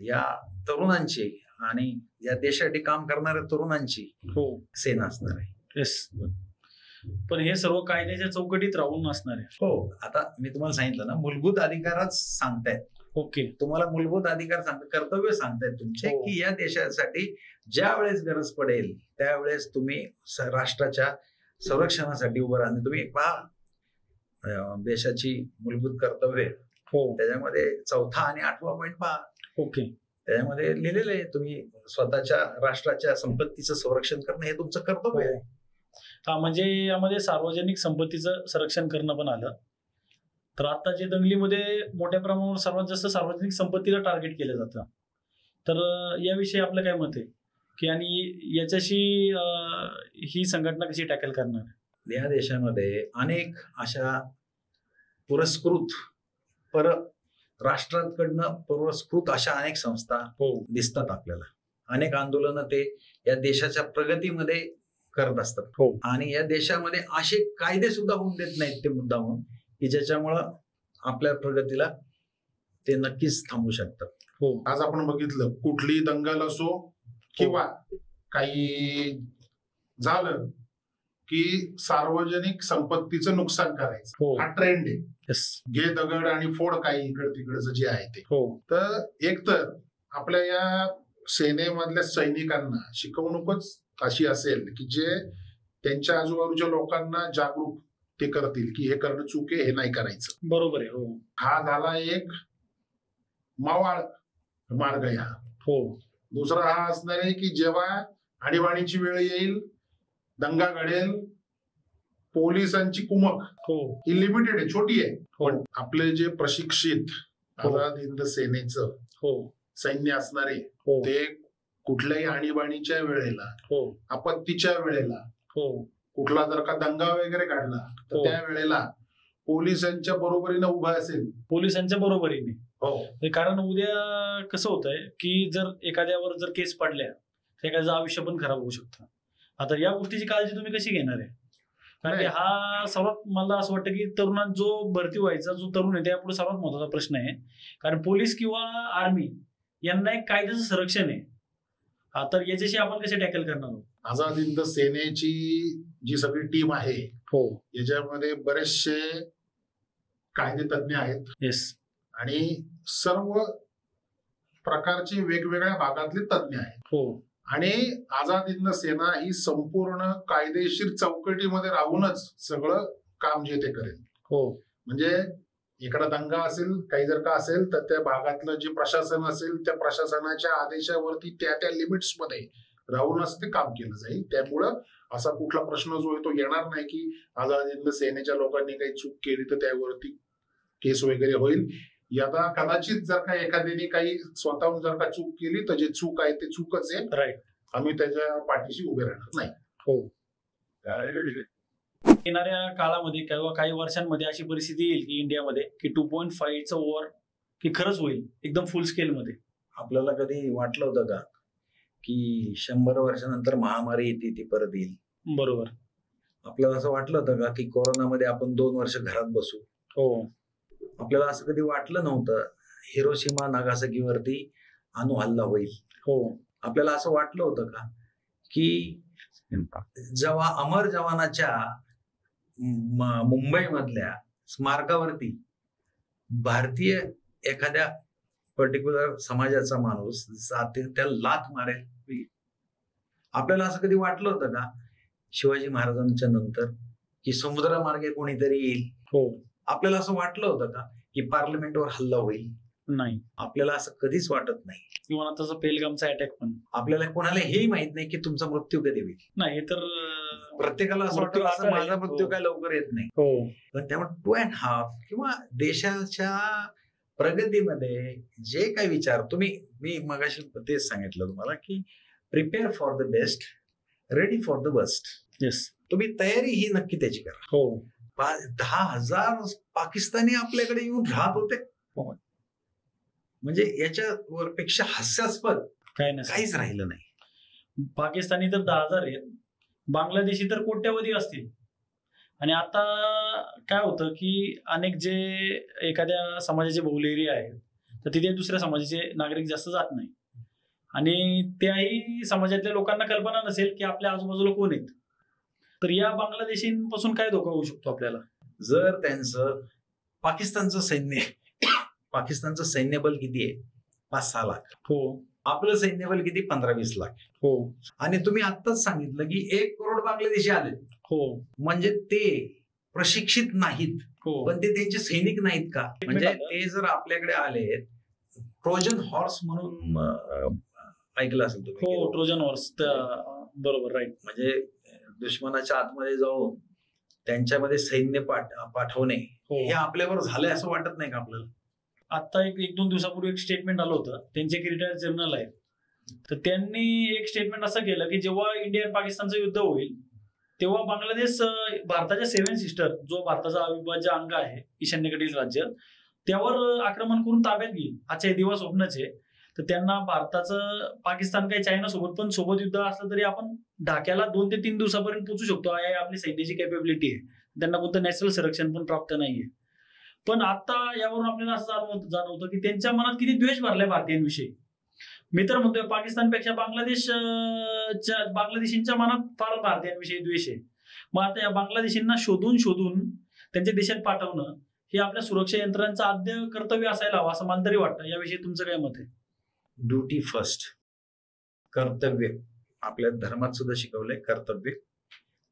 या तरुणांची आणि या देशासाठी काम करणाऱ्या तरुणांची हो सेना असणार आहे. येस. पण हे सर्व कायद्याच्या चौकटीत राहून असणार आहे. हो. आता मी तुम्हाला सांगितलं ना, मूलभूत अधिकारच सांगतायत. ओके. तुम्हाला मूलभूत अधिकार कर्तव्य सांगतायत तुमचे हो. की या देशासाठी ज्या वेळेस गरज पडेल त्यावेळेस तुम्ही राष्ट्राच्या संरक्षणासाठी उभं राहणे. तुम्ही पहा देशाची मूलभूत कर्तव्य, हो त्याच्यामध्ये 4था आणि 8वा पॉईंट पहा. ओके. त्याच्यामध्ये लिहिलेलं आहे तुम्ही स्वतःच्या राष्ट्राच्या संपत्तीचं संरक्षण करणं हे तुमचं कर्तव्य आहे. हा, म्हणजे यामध्ये सार्वजनिक संपत्तीचं संरक्षण करणं पण आलं. तर आता जे दंगलीमध्ये मोठ्या प्रमाणावर सर्वात जास्त सार्वजनिक संपत्तीला टार्गेट केलं जातं, तर याविषयी आपलं काय मत आहे की आणि याच्याशी ही संघटना कशी टॅकल करणार? या देशामध्ये अनेक अशा पुरस्कृत राष्ट्रांकडनं पुरस्कृत अशा अनेक संस्था दिसतात आपल्याला. अनेक आंदोलनं ते या देशाच्या प्रगतीमध्ये करत असतात. हो. आणि या देशामध्ये असे कायदे सुद्धा होऊन देत नाहीत ते मुद्दामून की ज्याच्यामुळं आपल्या प्रगतीला ते नक्कीच थांबू शकतात. हो. आज आपण बघितलं कुठली दंगल असो किंवा काही झालं की सार्वजनिक संपत्तीचं नुकसान करायचं, हो. हा ट्रेंड आहे. येस. घे दगड आणि फोड काही इकड तिकडचं जे आहे ते. हो. तर एकतर आपल्या या सेनेमधल्या सैनिकांना शिकवणूकच अशी असेल की जे त्यांच्या आजूबाजूच्या लोकांना जागरूक ते करतील की हे करणं चूक आहे, हे नाही करायचं. बरोबर आहे. हो. हा झाला एक मावाळ मार्ग आहे हा. हो. दुसरा हा असणार आहे की जेव्हा आणीबाणीची वेळ येईल, दंगा घडेल, पोलिसांची कुमक हो ही लिमिटेड आहे, छोटी आहे. हो. पण आपले जे प्रशिक्षित हो. आझाद हिंद सेनेचं हो सैन्य असणारे हो ते कुठल्याही आणीबाणीच्या वेळेला, हो आपत्तीच्या वेळेला, हो कुठला जर का दंगा वगैरे काढला तर हो. त्या वेळेला पोलिसांच्या बरोबरीनं उभा असेल. पोलिसांच्या बरोबरीने. हो कारण उद्या कसं होतंय की जर एखाद्यावर जर केस पडल्या तर एखाद्याचं आयुष्य पण खराब होऊ शकतं. आता या गोष्टीची काळजी तुम्ही कशी घेणार आहे? कारण की नाही. हा सर्वात मला असं वाटतं की तरुणांना जो भरती व्हायचा जो तरुण आहे त्यापुढे सर्वात महत्वाचा प्रश्न आहे. कारण पोलीस किंवा आर्मी यांना एक कायद्याचं संरक्षण आहे. तर याच्याशी आपण कसे टॅकल करणार आहोत? आझाद हिंद सेनेची जी सगळी टीम आहे हो याच्यामध्ये बरेचसे कायदे तज्ञ आहेत येस आणि सर्व प्रकारचे वेगवेगळ्या भागातले तज्ञ आहेत. हो आणि आझाद हिंद सेना ही संपूर्ण कायदेशीर चौकटीमध्ये राहूनच सगळं काम जे ते करेल. हो म्हणजे एखादा दंगा असेल, काही जर का असेल तर त्या भागातलं जे प्रशासन असेल त्या प्रशासनाच्या आदेशावरती त्या त्या लिमिट्स मध्ये राहूनच ते काम केलं जाईल. त्यामुळं असा कुठला प्रश्न जो आहे तो येणार नाही की आझाद हिंद सेनेच्या लोकांनी काही चूक केली तर त्यावरती केस वगैरे होईल. यादा कदाचित जर का एखाद्याने काही स्वतःहून जर का चूक केली तर जे चूक आहे ते चूकच आहे. राईट. आम्ही त्याच्या पाठीशी उभे राहणार नाही. हो येणाऱ्या काळामध्ये किंवा काही वर्षांमध्ये अशी परिस्थिती येईल की इंडियामध्ये की 2.5चं वॉर की खरंच होईल एकदम फुल स्केल मध्ये? आपल्याला कधी वाटलं होतं का की 100 वर्षानंतर महामारी येते ती परत येईल? बरोबर. आपल्याला असं वाटलं होतं का की कोरोनामध्ये आपण 2 वर्ष घरात बसू? हो आपल्याला असं कधी वाटलं नव्हतं हिरोशिमा नागासाकीवरती अणु हल्ला होईल? हो आपल्याला असं वाटलं होतं का की जेव्हा अमर जवानाच्या मुंबई मधल्या स्मारकावरती भारतीय एखाद्या पर्टिक्युलर समाजाचा माणूस जाते त्याला लाथ मारेल? आपल्याला असं कधी वाटलं होतं का शिवाजी महाराजांच्या नंतर की समुद्रमार्गे कोणीतरी येईल? हो आपल्याला असं वाटलं होतं का की पार्लमेंटवर हल्ला होईल? नाही. आपल्याला असं कधीच वाटत नाही. किंवा तसं पेलगामचा अटॅक पण आपल्याला कोणाला हेही माहित नाही की तुमचा मृत्यू कधी होईल. नाही. हे तर प्रत्येकाला असं मृत्यू वाटतं असं आता माझा आहे. मृत्यू हो. काय लवकर येत नाही. हो पण त्यामुळे 2.5 किंवा देशाच्या प्रगतीमध्ये जे काही विचार मी मगाशी तेच सांगितलं तुम्हाला की prepare for the best, ready for the best. Yes. तुम्ही तयारी ही नक्की त्याची करा. हो 10,000 पाकिस्तानी आपल्याकडे येऊन राहत होते. हो. म्हणजे याच्यावर पेक्षा हास्यास्पद काय नाही. काहीच राहिलं नाही. पाकिस्तानी तर 10,000 आहेत, बांगलादेशी तर कोट्यवधी असतील. आणि आता काय होतं की अनेक जे एखाद्या समाजाचे बहुल एरिया आहेत तर तिथे दुसऱ्या समाजाचे नागरिक जास्त जात नाही. आणि त्याही समाजातल्या लोकांना कल्पना नसेल की आपल्या आजूबाजूला कोण आहेत. तर या बांगलादेशींपासून काय धोका होऊ शकतो आपल्याला? जर त्यांचं पाकिस्तानचं सैन्यबल किती आहे? 5-6 लाख. हो आपलं सैन्यबल किती? 15-20 लाख. हो आणि तुम्ही आत्ताच सांगितलं की 1 करोड बांगलादेशी आले. हो म्हणजे ते प्रशिक्षित नाहीत हो पण ते त्यांचे सैनिक नाहीत का? म्हणजे ते जर आपल्याकडे आले ट्रोजन हॉर्स म्हणून ऐकलं असेल तुम्ही. हो ट्रोजन हॉर्स. बरोबर. राईट. म्हणजे दुश्मनाच्या आतमध्ये जाऊन त्यांच्यामध्ये सैन्य पाठवणे हो. हे आपल्यावर झालंय असं वाटत नाही का आपल्याला? आता एक 1-2 दिवसापूर्वी एक स्टेटमेंट आलं होतं. त्यांचे एक रिटायर्ड जनरल आहेत. तर त्यांनी एक स्टेटमेंट असं केलं की जेव्हा इंडिया आणि पाकिस्तानचं युद्ध होईल तेव्हा बांगलादेश भारताच्या 7 सिस्टर जो भारताचा अविभाज्य अंग आहे ईशान्येकडील राज्य त्यावर आक्रमण करून ताब्यात घेईल. आजचे दिवस स्वप्नच आहे. तर त्यांना भारताचं पाकिस्तान काही चायना सोबत पण सोबत युद्ध असलं तरी आपण ढाक्याला 2 ते 3 दिवसापर्यंत पोहोचू शकतो. आपली सैन्याची कॅपेबिलिटी आहे. त्यांना कोणतं नॅशनल संरक्षण पण प्राप्त नाहीये. पण आता यावरून आपल्याला असं जाणवतं की त्यांच्या मनात किती द्वेष भरलाय भारतीयांविषयी. मी तर म्हणतोय पाकिस्तानपेक्षा बांगलादेशींच्या मनात फार भारतीयांविषयी द्वेष आहे. मग आता या बांगलादेशींना शोधून त्यांच्या देशात पाठवणं हे आपल्या सुरक्षा यंत्रणांचं आद्य कर्तव्य असायला हवं असं मला तरी वाटतं. याविषयी तुमचं काय मत आहे? Duty first. कर्तव्य आपल्या धर्मात सुद्धा शिकवलंय. कर्तव्य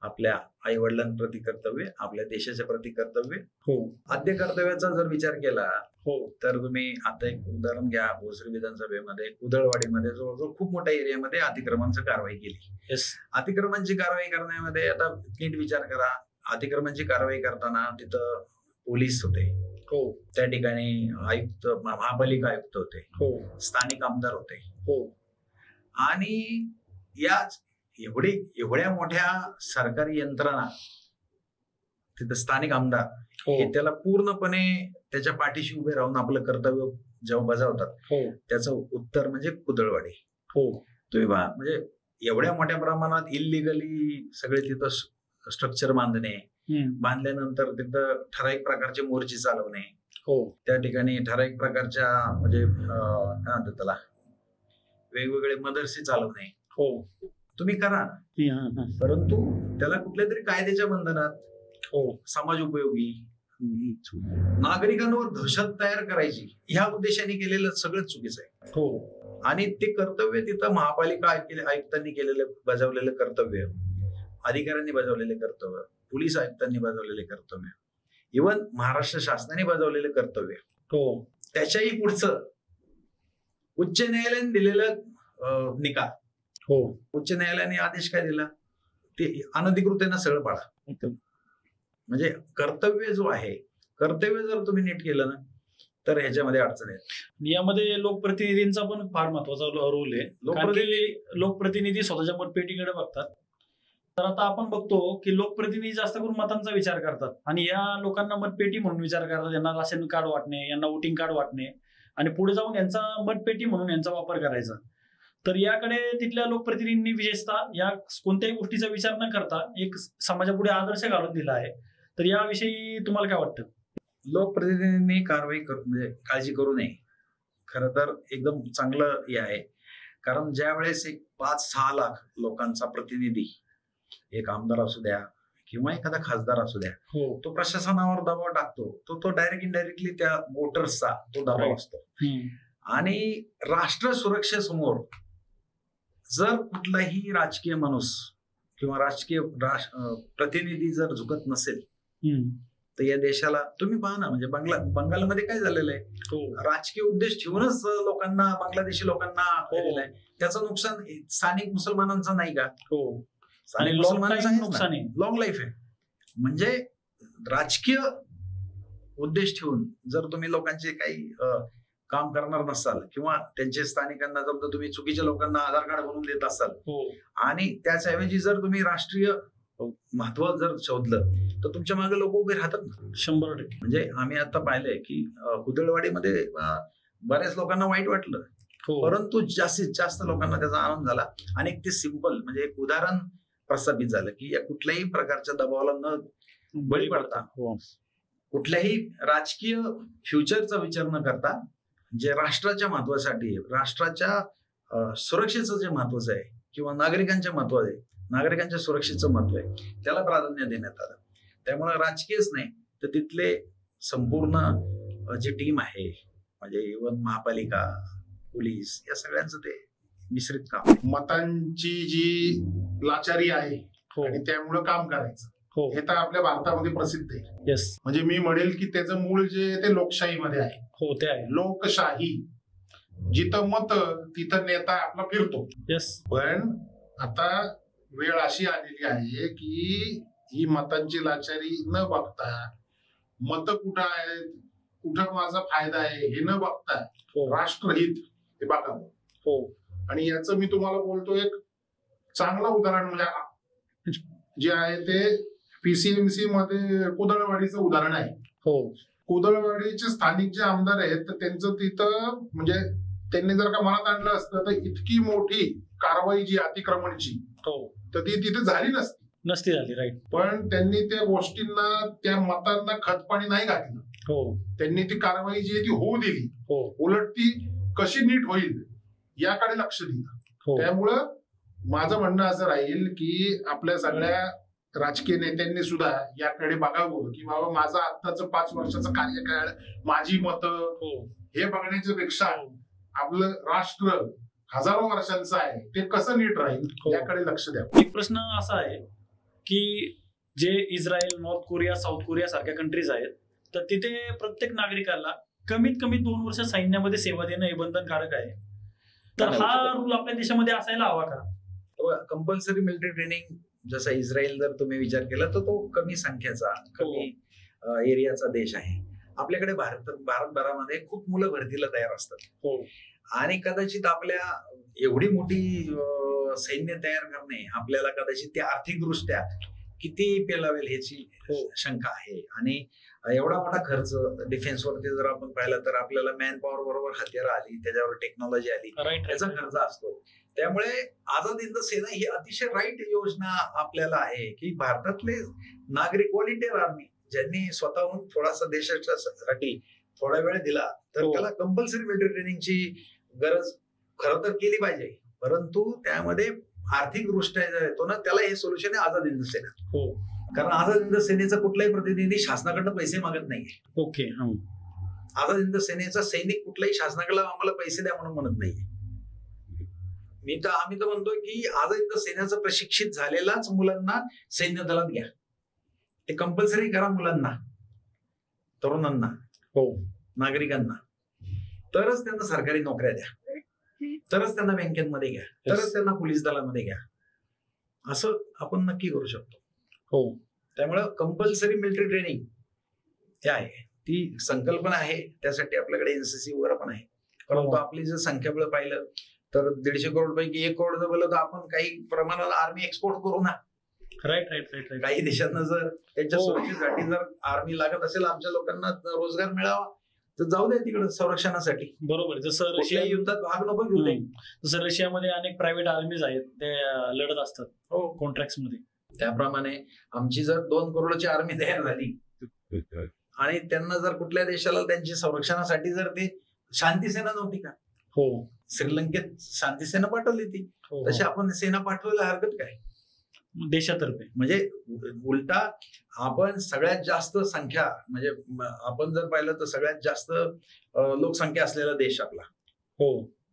आपल्या आई वडिलांप्रती कर्तव्य, आपल्या देशाच्या प्रती कर्तव्य. हो आद्य कर्तव्याचा जर विचार केला हो तर तुम्ही आता एक उदाहरण घ्या. भोसरी विधानसभेमध्ये कुदळवाडीमध्ये जवळजवळ खूप मोठ्या एरियामध्ये अतिक्रमणाची कारवाई केली. येस. अतिक्रमणाची कारवाई करण्यामध्ये आता नीट विचार करा. अतिक्रमणची कारवाई करताना तिथं पोलीस होते, हो त्या ठिकाणी आयुक्त, महापालिका आयुक्त होते, हो स्थानिक आमदार होते, हो आणि या एवढ्या मोठ्या सरकारी यंत्रणा, तिथं स्थानिक आमदार हो हे त्याला पूर्णपणे त्याच्या पाठीशी उभे राहून आपलं कर्तव्य जेव्हा बजावतात, हो त्याचं उत्तर म्हणजे कुदळवाडी. हो तुम्ही पहा, म्हणजे एवढ्या मोठ्या प्रमाणात इलिगली सगळे तिथं स्ट्रक्चर बांधल्यानंतर तिथं ठराविक प्रकारचे मोर्चे चालवणे, हो त्या ठिकाणी ठराविक प्रकारच्या म्हणजे काय म्हणतात त्याला, वेगवेगळे मदरसे चालवणे, हो तुम्ही करा, परंतु त्याला कुठल्या तरी कायद्याच्या बंधनात, हो समाज उपयोगी, नागरिकांवर दहशत तयार करायची ह्या उद्देशाने केलेलं सगळं चुकीचं आहे. हो आणि ते कर्तव्य तिथं महापालिका आयुक्तांनी बजावलेलं कर्तव्य, अधिकाऱ्यांनी बजावलेले कर्तव्य, पोलीस आयुक्तांनी बजावलेले कर्तव्य, इव्हन महाराष्ट्र शासनाने बजावलेले कर्तव्य, हो त्याच्याही पुढचं उच्च न्यायालयाने दिलेलं निकाल, हो उच्च न्यायालयाने आदेश काय दिला, ते अनधिकृतेनं सगळं पाळा. म्हणजे कर्तव्य जो आहे, कर्तव्य जर तुम्ही नीट केलं ना तर ह्याच्यामध्ये अडचण आहे. यामध्ये लोकप्रतिनिधींचा पण फार महत्वाचा रोल आहे. कारण की लोकप्रतिनिधी स्वतःच्या मतपेटीकडे बघतात. तर आता आपण बघतो की लोकप्रतिनिधी जास्त करून मतांचा विचार करतात आणि या लोकांना मतपेटी म्हणून विचार करतात. यांना राशन कार्ड वाटणे, यांना वोटिंग कार्ड वाटणे आणि पुढे जाऊन यांचा मतपेटी म्हणून यांचा वापर करायचा. तर याकडे तिथल्या लोकप्रतिनिधींनी विशेषतः या कोणत्याही गोष्टीचा विचार न करता एक समाजापुढे आदर्श घालून दिला आहे. तर याविषयी तुम्हाला काय वाटतं? लोकप्रतिनिधींनी कारवाई म्हणजे काळजी करू नये. खरं तर एकदम चांगलं हे आहे, कारण ज्या वेळेस एक 5-6 लाख लोकांचा प्रतिनिधी, एक आमदार असू द्या किंवा एखादा खासदार असू द्या, तो प्रशासनावर दबाव टाकतो, तो डायरेक्ट इनडायरेक्टली त्या वोटर्सचा तो दबाव असतो. आणि राष्ट्र सुरक्षेसमोर जर कुठलाही राजकीय माणूस किंवा राजकीय प्रतिनिधी जर झुकत नसेल तर या देशाला तुम्ही पहा ना, म्हणजे बंगालमध्ये काय झालेलं आहे, राजकीय उद्देश ठेवूनच लोकांना, बांगलादेशी लोकांना केलेलं आहे. त्याचं नुकसान स्थानिक मुसलमानांचं नाही का? आणि नुकसान आहे, लॉंग लाईफ आहे. म्हणजे राजकीय उद्देश ठेवून जर तुम्ही लोकांचे काही काम करणार नसाल किंवा त्यांचे स्थानिकांना जर तुम्ही चुकीच्या लोकांना आधार कार्ड बनवून देत असाल आणि त्याच्याऐवजी जर तुम्ही राष्ट्रीय महत्व जर शोधलं तर तुमच्या मागे लोक उभे राहतात ना, 100%. म्हणजे आम्ही आता पाहिलंय की कुदळवाडीमध्ये बऱ्याच लोकांना वाईट वाटलं, परंतु जास्तीत जास्त लोकांना त्याचा आनंद झाला. आणि ते सिंपल म्हणजे एक उदाहरण प्रस्थापित झालं की या कुठल्याही प्रकारच्या दबावाला न बळी पडता, कुठल्याही राजकीय फ्युचरचा विचार न करता, जे राष्ट्राच्या महत्वासाठी, राष्ट्राच्या सुरक्षेचं जे महत्वाचं आहे किंवा नागरिकांच्या महत्वाचं आहे, नागरिकांच्या सुरक्षेचं महत्व आहे, त्याला प्राधान्य देण्यात आलं. त्यामुळे राजकीयच नाही तर तिथले संपूर्ण जी टीम आहे, म्हणजे इव्हन महापालिका, पोलीस, या सगळ्यांचं ते मिश्रित काम आहे. मतांची जी लाचारी आहे आणि त्यामुळे काम करायचं, हे तर आपल्या भारतामध्ये प्रसिद्ध आहे. म्हणजे मी म्हणेल की त्याचं मूळ जे ते लोकशाहीमध्ये आहे. ते आहे लोकशाही. जिथं मत तिथं नेता आपला फिरतो. पण आता वेळ अशी आलेली आहे की ही मतांची लाचारी न बघता, मत कुठं आहेत, कुठं माझा फायदा आहे हे न बघता राष्ट्रहित हे बघावं. आणि याचं मी तुम्हाला बोलतो एक चांगलं उदाहरण म्हणजे जे आहे ते PCMC मध्ये कुदळवाडीचं उदाहरण आहे. कुदळवाडीचे स्थानिक जे आमदार आहेत तर त्यांचं तिथं म्हणजे त्यांनी जर का मनात आणलं असतं तर इतकी मोठी कारवाई जी अतिक्रमणची तर ती तिथे झाली नसती झाली. राईट. पण त्यांनी त्या गोष्टींना, त्या मतांना खतपाणी नाही घातलं. त्यांनी ती कारवाई जी आहे ती होऊ दिली. उलट ती कशी नीट होईल याकडे लक्ष दिलं. त्यामुळं माझं म्हणणं असं राहील की आपल्या सगळ्या राजकीय नेत्यांनी सुद्धा याकडे बघावं की बाबा माझं आत्ताचं 5 वर्षाचं कार्यकाळ, माझी मतं हे बघण्याच्या पेक्षा आपलं राष्ट्र हजारो वर्षांचं आहे ते कसं नीट राहील याकडे लक्ष द्या. एक प्रश्न असा आहे की जे Israel, north Korea, south Korea सारख्या कंट्रीज आहेत तर तिथे प्रत्येक नागरिकाला कमीत कमी 2 वर्ष सैन्यामध्ये सेवा देणं हे बंधनकारक आहे. तर हा रूल आपल्या देशामध्ये असायला हवा का? कंपल्सरी मिलिटरी ट्रेनिंग जसा इस्रायल जर तुम्ही विचार केला तर तो कमी संख्येचा कमी एरियाचा देश आहे. आपल्याकडे भारतभरामध्ये खूप मुलं भरतीला तयार असतात आणि कदाचित आपल्या एवढी मोठी सैन्य तयार करणे आपल्याला कदाचित ते आर्थिकदृष्ट्या किती पेलावेल ह्याची शंका आहे. आणि एवढा मोठा खर्च डिफेन्सवरती जर आपण पाहिला तर आपल्याला मॅन पॉवर बरोबर हत्यारं आली, त्याच्यावर टेक्नॉलॉजी आली, त्याचा खर्च असतो. त्यामुळे आझाद हिंद सेना ही अतिशय राईट योजना आपल्याला आहे की भारतातले नागरिक व्हॉलेंटियर आर्मी ज्यांनी स्वतःहून थोडासा देशासाठी थोडा वेळ दिला तर त्याला कंपल्सरी मिलिटरी ट्रेनिंगची गरज खरं तर केली पाहिजे. परंतु त्यामध्ये आर्थिक दृष्ट्या येतो ना, त्याला हे सोल्युशन आहे आझाद हिंद सेना. कारण आझाद हिंद सेनेचा कुठलाही प्रतिनिधी शासनाकडनं पैसे मागत नाहीये. आझाद हिंद सेनेचा सैनिक कुठलाही शासनाकडे आम्हाला पैसे द्या म्हणून म्हणत नाहीये. आम्ही तर म्हणतोय की आझाद हिंद सेनेचं प्रशिक्षित झालेलाच मुलांना सैन्य दलात घ्या. ते कंपल्सरी करा मुलांना, तरुणांना, नागरिकांना. तरच त्यांना सरकारी नोकऱ्या द्या, तरच त्यांना बँकेमध्ये घ्या, तरच त्यांना पोलीस दलामध्ये घ्या. असं आपण नक्की करू शकतो. त्यामुळे कंपल्सरी मिलिटरी ट्रेनिंग जे आहे ती संकल्पना आहे. त्यासाठी आपल्याकडे एनसीसी वगैरे पण आहे. परंतु आपली जर संख्याबळ पाहिलं तर 150 करोड पैकी 1 करोड जर बोललं तर आपण काही प्रमाणात आर्मी एक्सपोर्ट करू ना. राईट. काही देशांना जर त्यांच्या सुरक्षेसाठी जर आर्मी लागत असेल, आमच्या लोकांना रोजगार मिळावा तर जाऊ दे तिकडे संरक्षणासाठी. बरोबर. जसं रशिया युद्धात भाग नको घेऊ दे. जसं रशियामध्ये अनेक प्रायव्हेट आर्मीज आहेत, ते लढत असतात कॉन्ट्रॅक्ट मध्ये. त्याप्रमाणे आमची जर 2 करोडची आर्मी तयार झाली आणि त्यांना जर कुठल्या देशाला त्यांच्या संरक्षणासाठी जर ते शांती सेना नव्हती का, श्रीलंकेत शांती सेना पाठवली ती, तशी आपण सेना पाठवायला हरकत काय देशातर्फे. म्हणजे उलटा आपण सगळ्यात जास्त संख्या म्हणजे आपण जर पाहिलं तर सगळ्यात जास्त लोकसंख्या असलेला देश आपला.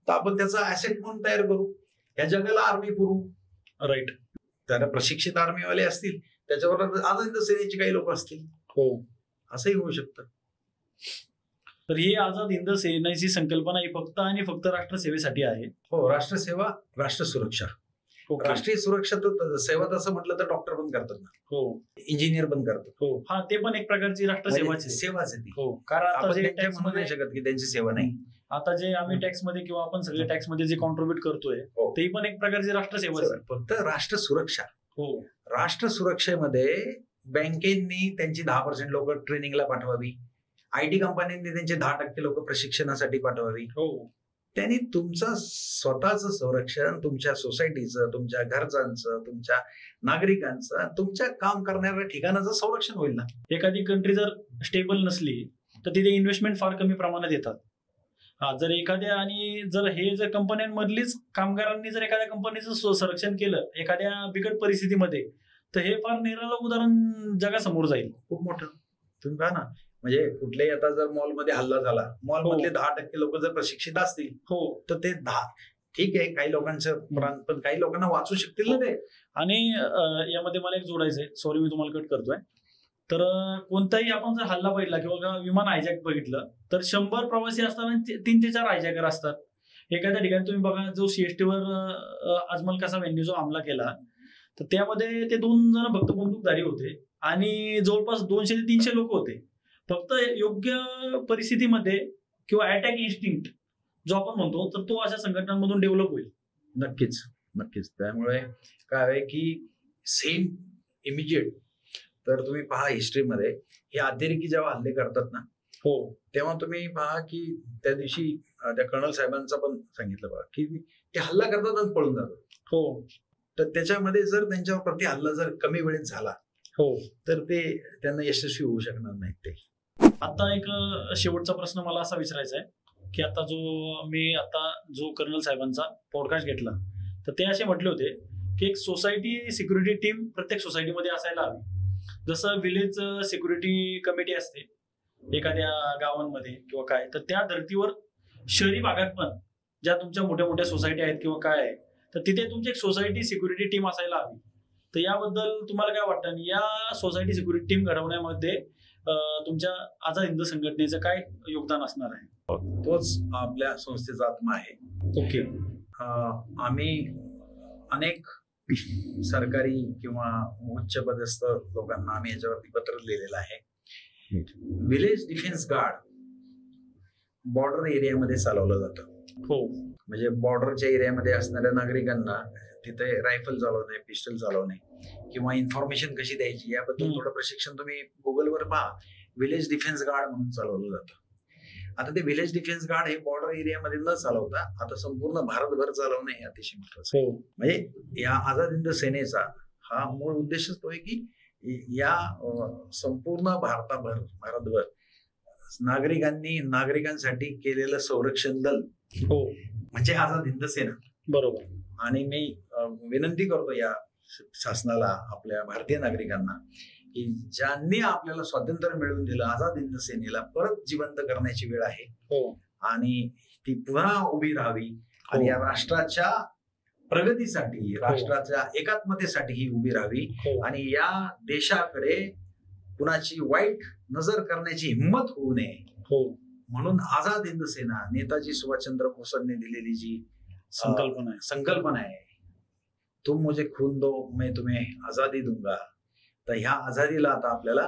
तर आपण त्याचा ऍसेट म्हणून तयार करू, या जगाला आर्मी पुरवू. राईट. त्याला प्रशिक्षित आर्मीवाले असतील, त्याच्यावर आझाद हिंद सेनेचे काही लोक असतील. असंही होऊ शकतं. तर ही आझाद हिंद सेनेची संकल्पना ही फक्त आणि फक्त राष्ट्रसेवेसाठी आहे. राष्ट्रसेवा, राष्ट्र सुरक्षा. राष्ट्रीय सुरक्षा तर सेवा तसं म्हटलं तर डॉक्टर पण करतात ना, इंजिनियर पण करतात. ते पण एक प्रकारची राष्ट्रसेवाची सेवाच आहे ती. कारण आता जे टॅक्स म्हणू नाही शकत की त्यांची सेवा नाही. आता जे आम्ही टॅक्स मध्ये किंवा आपण सगळे टॅक्स मध्ये जे कॉन्ट्रीब्युट करतोय ते पण एक प्रकारची राष्ट्रसेवाच आहे. फक्त राष्ट्र सुरक्षा. राष्ट्र सुरक्षेमध्ये बँकेंनी त्यांची 10% लोक ट्रेनिंगला पाठवावी, IT कंपन्यांनी त्यांचे 10% लोक प्रशिक्षणासाठी पाठवावी. त्यांनी तुमचं स्वतःचं संरक्षण, तुमच्या सोसायटीचं, तुमच्या घरच्यांचं, तुमच्या नागरिकांचं, तुमच्या काम करणाऱ्या ठिकाणाचं संरक्षण होईल ना. एखादी कंट्री जर स्टेबल नसली तर तिथे इन्व्हेस्टमेंट फार कमी प्रमाणात येतात. जर एखाद्या आणि जर हे जर कंपन्यांमधलीच कामगारांनी जर एखाद्या कंपनीचं संरक्षण केलं एखाद्या बिकट परिस्थितीमध्ये, तर हे फार निराळं उदाहरण जगासमोर जाईल. खूप मोठं. तुम्ही पहा ना, म्हणजे कुठल्याही आता जर मॉलमध्ये हल्ला झाला, मॉलमधले 10% लोक जर प्रशिक्षित असतील तर ते 10 ठीक आहे, काही लोकांचं प्राण, पण काही लोकांना वाचू शकतील ना ते. आणि यामध्ये मला एक जोडायचंय, सॉरी मी तुम्हाला कट करतोय. तर कोणताही आपण जर हल्ला बघितला किंवा विमान हायजॅक बघितलं तर 100 प्रवासी असताना 3 ते 4 हायजॅकर असतात. एखाद्या ठिकाणी तुम्ही बघा, जो CST वर अजमल कसाब यांनी जो हमला केला तर त्यामध्ये ते 2 जण फक्त बंदूकधारी होते आणि जवळपास 200 ते 300 लोक होते. फक्त योग्य परिस्थितीमध्ये किंवा अटॅक इन्स्टिंक्ट जो आपण म्हणतो तर तो अशा संघटनांमधून डेव्हलप होईल. नक्कीच. त्यामुळे काय आहे की सेम इमिजिएट तर तुम्ही पहा हिस्ट्रीमध्ये हे अतिरेकी जेव्हा हल्ले करतात ना, तेव्हा तुम्ही पहा की त्या दिवशी त्या कर्नल साहेबांचं पण सांगितलं बघा की ते हल्ला करतात आणि पळून जातात. तर त्याच्यामध्ये जर त्यांच्यावर प्रति हल्ला जर कमी वेळेत झाला तर ते त्यांना यशस्वी होऊ शकणार नाहीत ते. आता एक शेवटचा प्रश्न मला असा विचारायचा आहे की आता जो कर्नल साहेबांचा पॉडकास्ट घेतला तर ते असे म्हटले होते की एक सोसायटी सिक्युरिटी टीम प्रत्येक सोसायटीमध्ये असायला हवी. जसं विलेज सिक्युरिटी कमिटी असते एखाद्या गावांमध्ये किंवा काय, तर त्या धर्तीवर शहरी भागात पण ज्या तुमच्या मोठ्या मोठ्या सोसायटी आहेत किंवा काय आहे तर तिथे तुमची एक सोसायटी सिक्युरिटी टीम असायला हवी. तर याबद्दल तुम्हाला काय वाटतं, या सोसायटी सिक्युरिटी टीम घडवण्यामध्ये तुमच्या आझाद हिंद संघटनेचं काय योगदान असणार आहे? तोच आपल्या संस्थेचा आत्मा आहे. ओके. आम्ही अनेक सरकारी किंवा उच्च पदस्थ लोकांना आम्ही याच्यावरती पत्र लिहिलेलं आहे. विलेज डिफेन्स गार्ड बॉर्डर एरियामध्ये चालवलं जातं. हो. म्हणजे बॉर्डरच्या एरियामध्ये असणाऱ्या नागरिकांना तिथे रायफल चालवणे, पिस्टल चालवणे किंवा इन्फॉर्मेशन कशी द्यायची याबद्दल थोडं प्रशिक्षण तुम्ही गुगलवर पहा. विलेज डिफेन्स गार्ड म्हणून चालवलं जातं. आता ते विलेज डिफेन्स गार्ड हे बॉर्डर एरियामध्ये न चालवता आता संपूर्ण भारतभर चालवणं हे अतिशय महत्वाचं आहे. म्हणजे या आझाद हिंद सेनेचा हा मूळ उद्देशच तो आहे की या संपूर्ण भारतभर नागरिकांसाठी केलेलं संरक्षण दल म्हणजे आझाद हिंद सेना. बरोबर. आणि मी विनंती करतो या शासनाला, आपल्या भारतीय नागरिकांना, की ज्यांनी आपल्याला स्वातंत्र्य मिळवून दिलं आझाद हिंद सेनेला परत जिवंत करण्याची वेळ आहे. आणि ती पुन्हा उभी राहावी आणि या राष्ट्राच्या प्रगतीसाठी, राष्ट्राच्या एकात्मतेसाठी ही उभी राहावी आणि या देशाकडे कुणाची वाईट नजर करण्याची हिंमत होऊ नये म्हणून आझाद हिंद सेना, नेताजी सुभाषचंद्र बोसांनी दिलेली जी संकल्पना आहे, तुम मुझे खून दो मैं तुम्हें आजादी दूंगा. तर ह्या आझादीला आता आपल्याला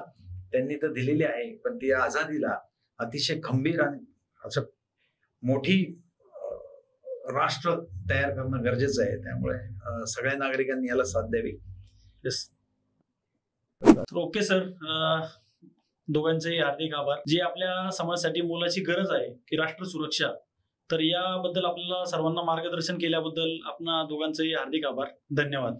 त्यांनी तर दिलेली आहे, पण त्या आझादीला अतिशय खंबीर आणि असं मोठी राष्ट्र तयार करणं गरजेचं आहे. त्यामुळे सगळ्या नागरिकांनी याला साथ द्यावी. ओके सर, दोघांचेही हार्दिक आभार. जी आपल्या समाजासाठी मोलाची गरज आहे की राष्ट्र सुरक्षा, तर याबद्दल आपल्याला सर्वांना मार्गदर्शन केल्याबद्दल आपणा दोघांचेही हार्दिक आभार. धन्यवाद.